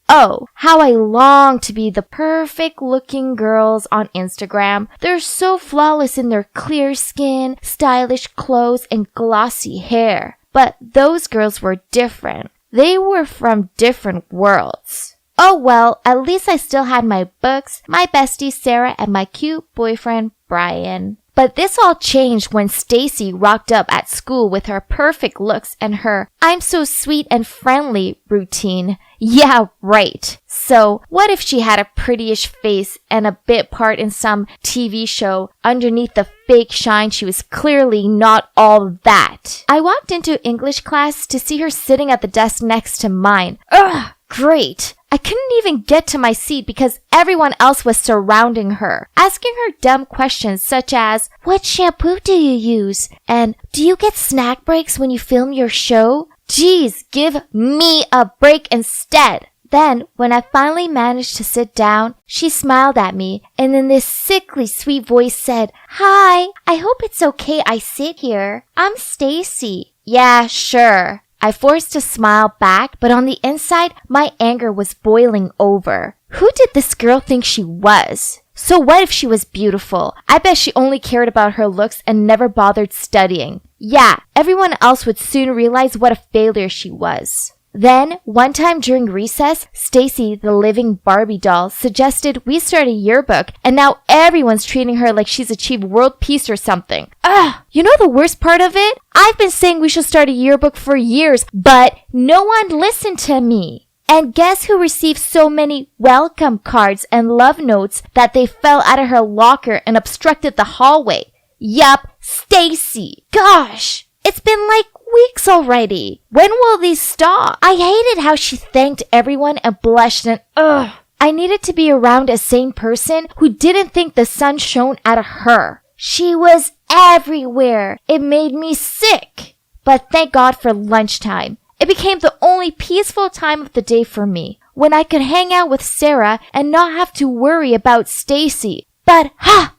E: Oh, how I long to be the perfect looking girls on Instagram. They're so flawless in their clear skin, stylish clothes, and glossy hair. But those girls were different. They were from different worlds. Oh well, at least I still had my books, my bestie Sarah, and my cute boyfriend Brian. But this all changed when Stacy rocked up at school with her perfect looks and her "I'm so sweet and friendly" routine. Yeah, right. So, what if she had a prettyish face and a bit part in some TV show? Underneath the fake shine, she was clearly not all that. I walked into English class to see her sitting at the desk next to mine. Ugh, great. I couldn't even get to my seat because everyone else was surrounding her, asking her dumb questions such as, "What shampoo do you use?" and "Do you get snack breaks when you film your show?" Geez, give me a break instead. Then, when I finally managed to sit down, she smiled at me and in this sickly sweet voice said, "Hi, I hope it's okay I sit here. I'm Stacy." Yeah, sure. I forced a smile back, but on the inside, my anger was boiling over. Who did this girl think she was? So what if she was beautiful? I bet she only cared about her looks and never bothered studying. Yeah, everyone else would soon realize what a failure she was. Then, one time during recess, Stacy, the living Barbie doll, suggested we start a yearbook, and now everyone's treating her like she's achieved world peace or something. Ugh! You know the worst part of it? I've been saying we should start a yearbook for years, but no one listened to me. And guess who received so many welcome cards and love notes that they fell out of her locker and obstructed the hallway? Yup, Stacy. Gosh! It's been like weeks already. When will these stop? I hated how she thanked everyone and blushed and ugh. I needed to be around a sane person who didn't think the sun shone out of her. She was everywhere. It made me sick. But thank God for lunchtime. It became the only peaceful time of the day for me, when I could hang out with Sarah and not have to worry about Stacy. But,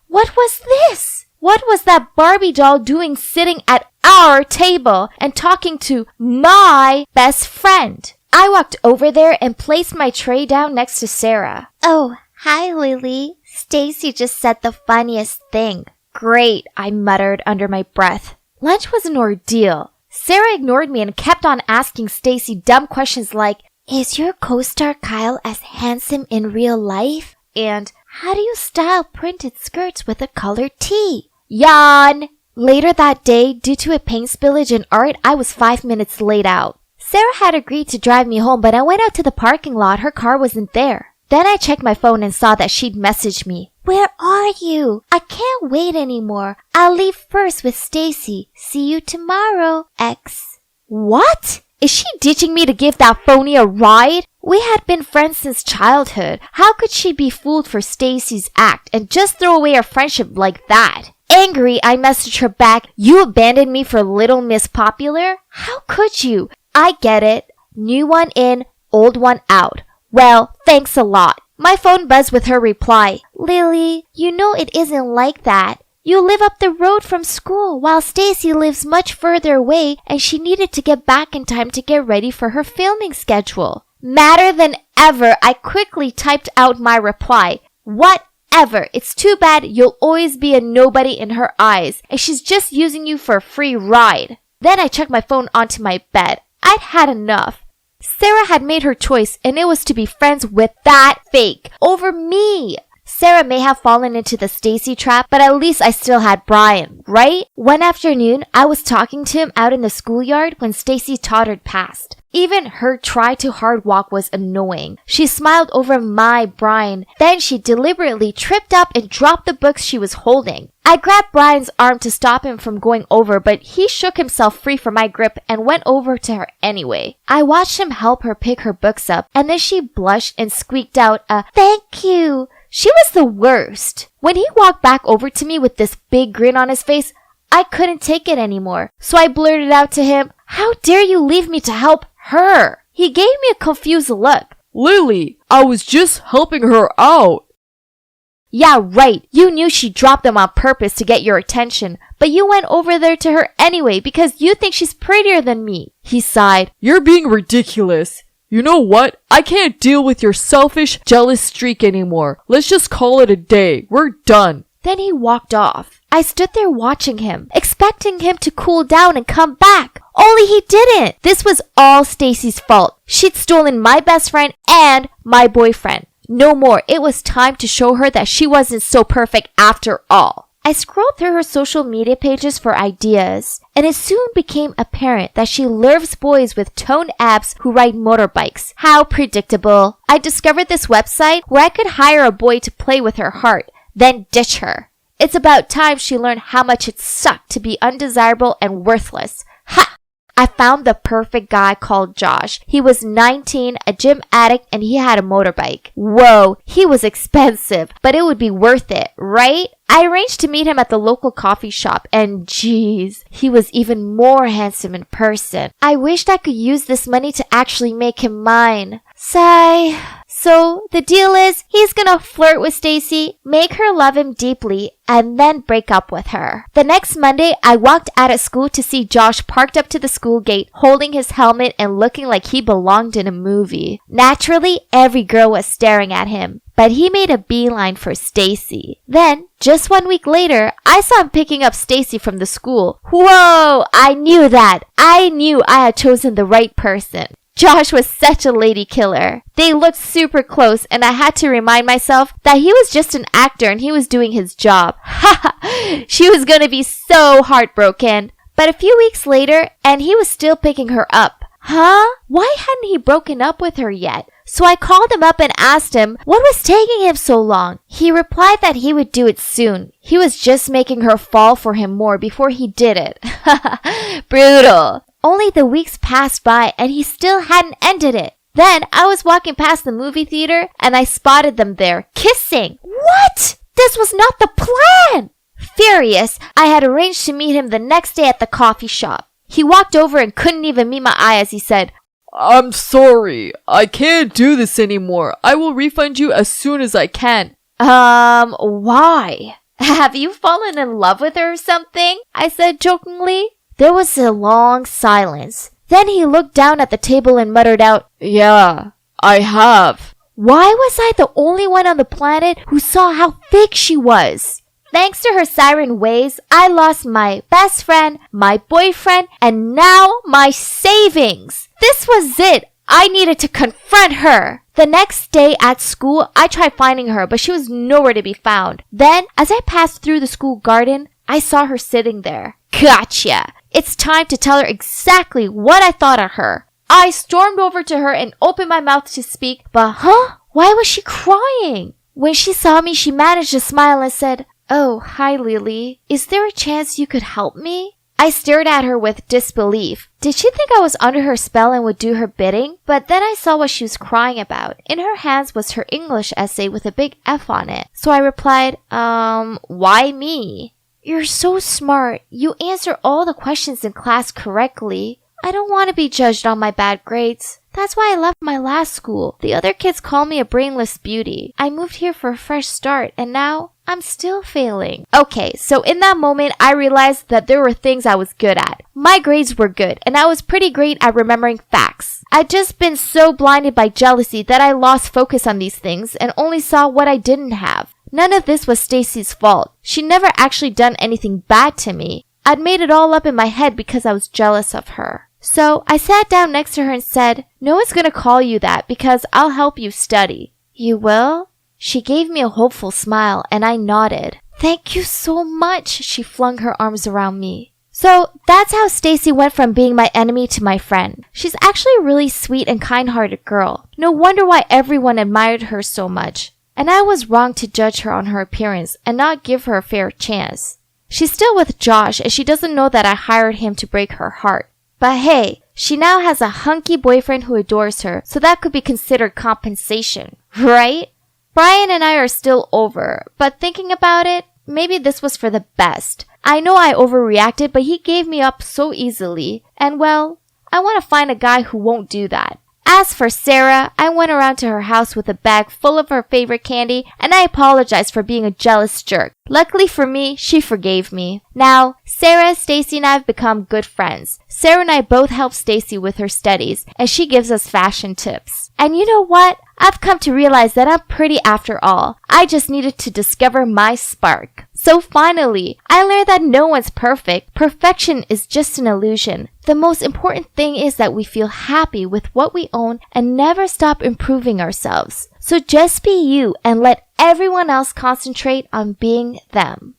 E: what was this? What was that Barbie doll doing sitting at our table and talking to my best friend? I walked over there and placed my tray down next to Sarah. "Oh, hi, Lily. Stacy just said the funniest thing." "Great," I muttered under my breath. Lunch was an ordeal. Sarah ignored me and kept on asking Stacy dumb questions like, "Is your co-star Kyle as handsome in real life?" And, "How do you style printed skirts with a colored tee?" Yawn! Later that day, due to a paint spillage in art, I was 5 minutes late out. Sarah had agreed to drive me home, but I went out to the parking lot. Her car wasn't there. Then I checked my phone and saw that she'd messaged me. "Where are you? I can't wait anymore. I'll leave first with Stacy. See you tomorrow, X." What? Is she ditching me to give that phony a ride? We had been friends since childhood. How could she be fooled for Stacy's act and just throw away our friendship like that? Angry, I messaged her back, "You abandoned me for Little Miss Popular? How could you? I get it. New one in, old one out. Well, thanks a lot." My phone buzzed with her reply. "Lily, you know it isn't like that. You live up the road from school while Stacy lives much further away and she needed to get back in time to get ready for her filming schedule." Madder than ever, I quickly typed out my reply. "Whatever. It's too bad you'll always be a nobody in her eyes and she's just using you for a free ride." Then I checked my phone onto my bed. I'd had enough. Sarah had made her choice and it was to be friends with that fake over me. Sarah may have fallen into the Stacy trap, but at least I still had Brian, right? One afternoon, I was talking to him out in the schoolyard when Stacy tottered past. Even her try-too-hard walk was annoying. She smiled over my Brian, then she deliberately tripped up and dropped the books she was holding. I grabbed Brian's arm to stop him from going over, but he shook himself free from my grip and went over to her anyway. I watched him help her pick her books up, and then she blushed and squeaked out a "thank you." She was the worst. When he walked back over to me with this big grin on his face, I couldn't take it anymore. So I blurted out to him, "How dare you leave me to help her?" He gave me a confused look.
C: Lily, I was just helping her out.
E: Yeah, right. You knew she dropped them on purpose to get your attention, but you went over there to her anyway because you think she's prettier than me. He sighed.
C: You're being ridiculous. You know what? I can't deal with your selfish, jealous streak anymore. Let's just call it a day. We're done.
E: Then he walked off. I stood there watching him, expecting him to cool down and come back. Only he didn't. This was all Stacy's fault. She'd stolen my best friend and my boyfriend. No more. It was time to show her that she wasn't so perfect after all. I scrolled through her social media pages for ideas, and it soon became apparent that she loves boys with toned abs who ride motorbikes. How predictable. I discovered this website where I could hire a boy to play with her heart, then ditch her. It's about time she learned how much it sucked to be undesirable and worthless. Ha! I found the perfect guy called Josh. He was 19, a gym addict, and he had a motorbike. Whoa, he was expensive, but it would be worth it, right? I arranged to meet him at the local coffee shop, and geez, he was even more handsome in person. I wished I could use this money to actually make him mine. Sigh. So the deal is, he's gonna flirt with Stacy, make her love him deeply, and then break up with her. The next Monday, I walked out of school to see Josh parked up to the school gate, holding his helmet and looking like he belonged in a movie. Naturally, every girl was staring at him, but he made a beeline for Stacy. Then, just 1 week later, I saw him picking up Stacy from the school. Whoa! I knew that! I knew I had chosen the right person. Josh was such a lady killer. They looked super close, and I had to remind myself that he was just an actor and he was doing his job. Haha! She was gonna be so heartbroken. But a few weeks later, and he was still picking her up. Huh? Why hadn't he broken up with her yet? So I called him up and asked him what was taking him so long. He replied that he would do it soon. He was just making her fall for him more before he did it. Brutal. Only the weeks passed by and he still hadn't ended it. Then I was walking past the movie theater and I spotted them there, kissing. What? This was not the plan! Furious, I had arranged to meet him the next day at the coffee shop. He walked over and couldn't even meet my eye as he said,
C: I'm sorry. I can't do this anymore. I will refund you as soon as I can.
E: Why? Have you fallen in love with her or something? I said jokingly. There was a long silence. Then he looked down at the table and muttered out,
C: Yeah, I have.
E: Why was I the only one on the planet who saw how fake she was? Thanks to her siren ways, I lost my best friend, my boyfriend, and now my savings. This was it. I needed to confront her. The next day at school, I tried finding her, but she was nowhere to be found. Then, as I passed through the school garden, I saw her sitting there. Gotcha! It's time to tell her exactly what I thought of her. I stormed over to her and opened my mouth to speak, but why was she crying? When she saw me, she managed to smile and said, Oh, hi, Lily. Is there a chance you could help me? I stared at her with disbelief. Did she think I was under her spell and would do her bidding? But then I saw what she was crying about. In her hands was her English essay with a big F on it. So I replied, why me? You're so smart. You answer all the questions in class correctly. I don't want to be judged on my bad grades. That's why I left my last school. The other kids call me a brainless beauty. I moved here for a fresh start, and now I'm still failing. Okay, so in that moment, I realized that there were things I was good at. My grades were good, and I was pretty great at remembering facts. I'd just been so blinded by jealousy that I lost focus on these things and only saw what I didn't have. None of this was Stacy's fault. She never actually done anything bad to me. I'd made it all up in my head because I was jealous of her. So I sat down next to her and said, No one's gonna call you that because I'll help you study. You will? She gave me a hopeful smile and I nodded. Thank you so much, she flung her arms around me. So that's how Stacy went from being my enemy to my friend. She's actually a really sweet and kind-hearted girl. No wonder why everyone admired her so much. And I was wrong to judge her on her appearance and not give her a fair chance. She's still with Josh and she doesn't know that I hired him to break her heart. But hey, she now has a hunky boyfriend who adores her, so that could be considered compensation, right? Brian and I are still over, but thinking about it, maybe this was for the best. I know I overreacted, but he gave me up so easily, and well, I want to find a guy who won't do that. As for Sarah, I went around to her house with a bag full of her favorite candy, and I apologized for being a jealous jerk. Luckily for me, she forgave me. Now, Sarah, Stacy, and I have become good friends. Sarah and I both help Stacy with her studies, and she gives us fashion tips. And you know what? I've come to realize that I'm pretty after all. I just needed to discover my spark. So finally, I learned that no one's perfect. Perfection is just an illusion. The most important thing is that we feel happy with what we own and never stop improving ourselves. So just be you and let everyone else concentrate on being them.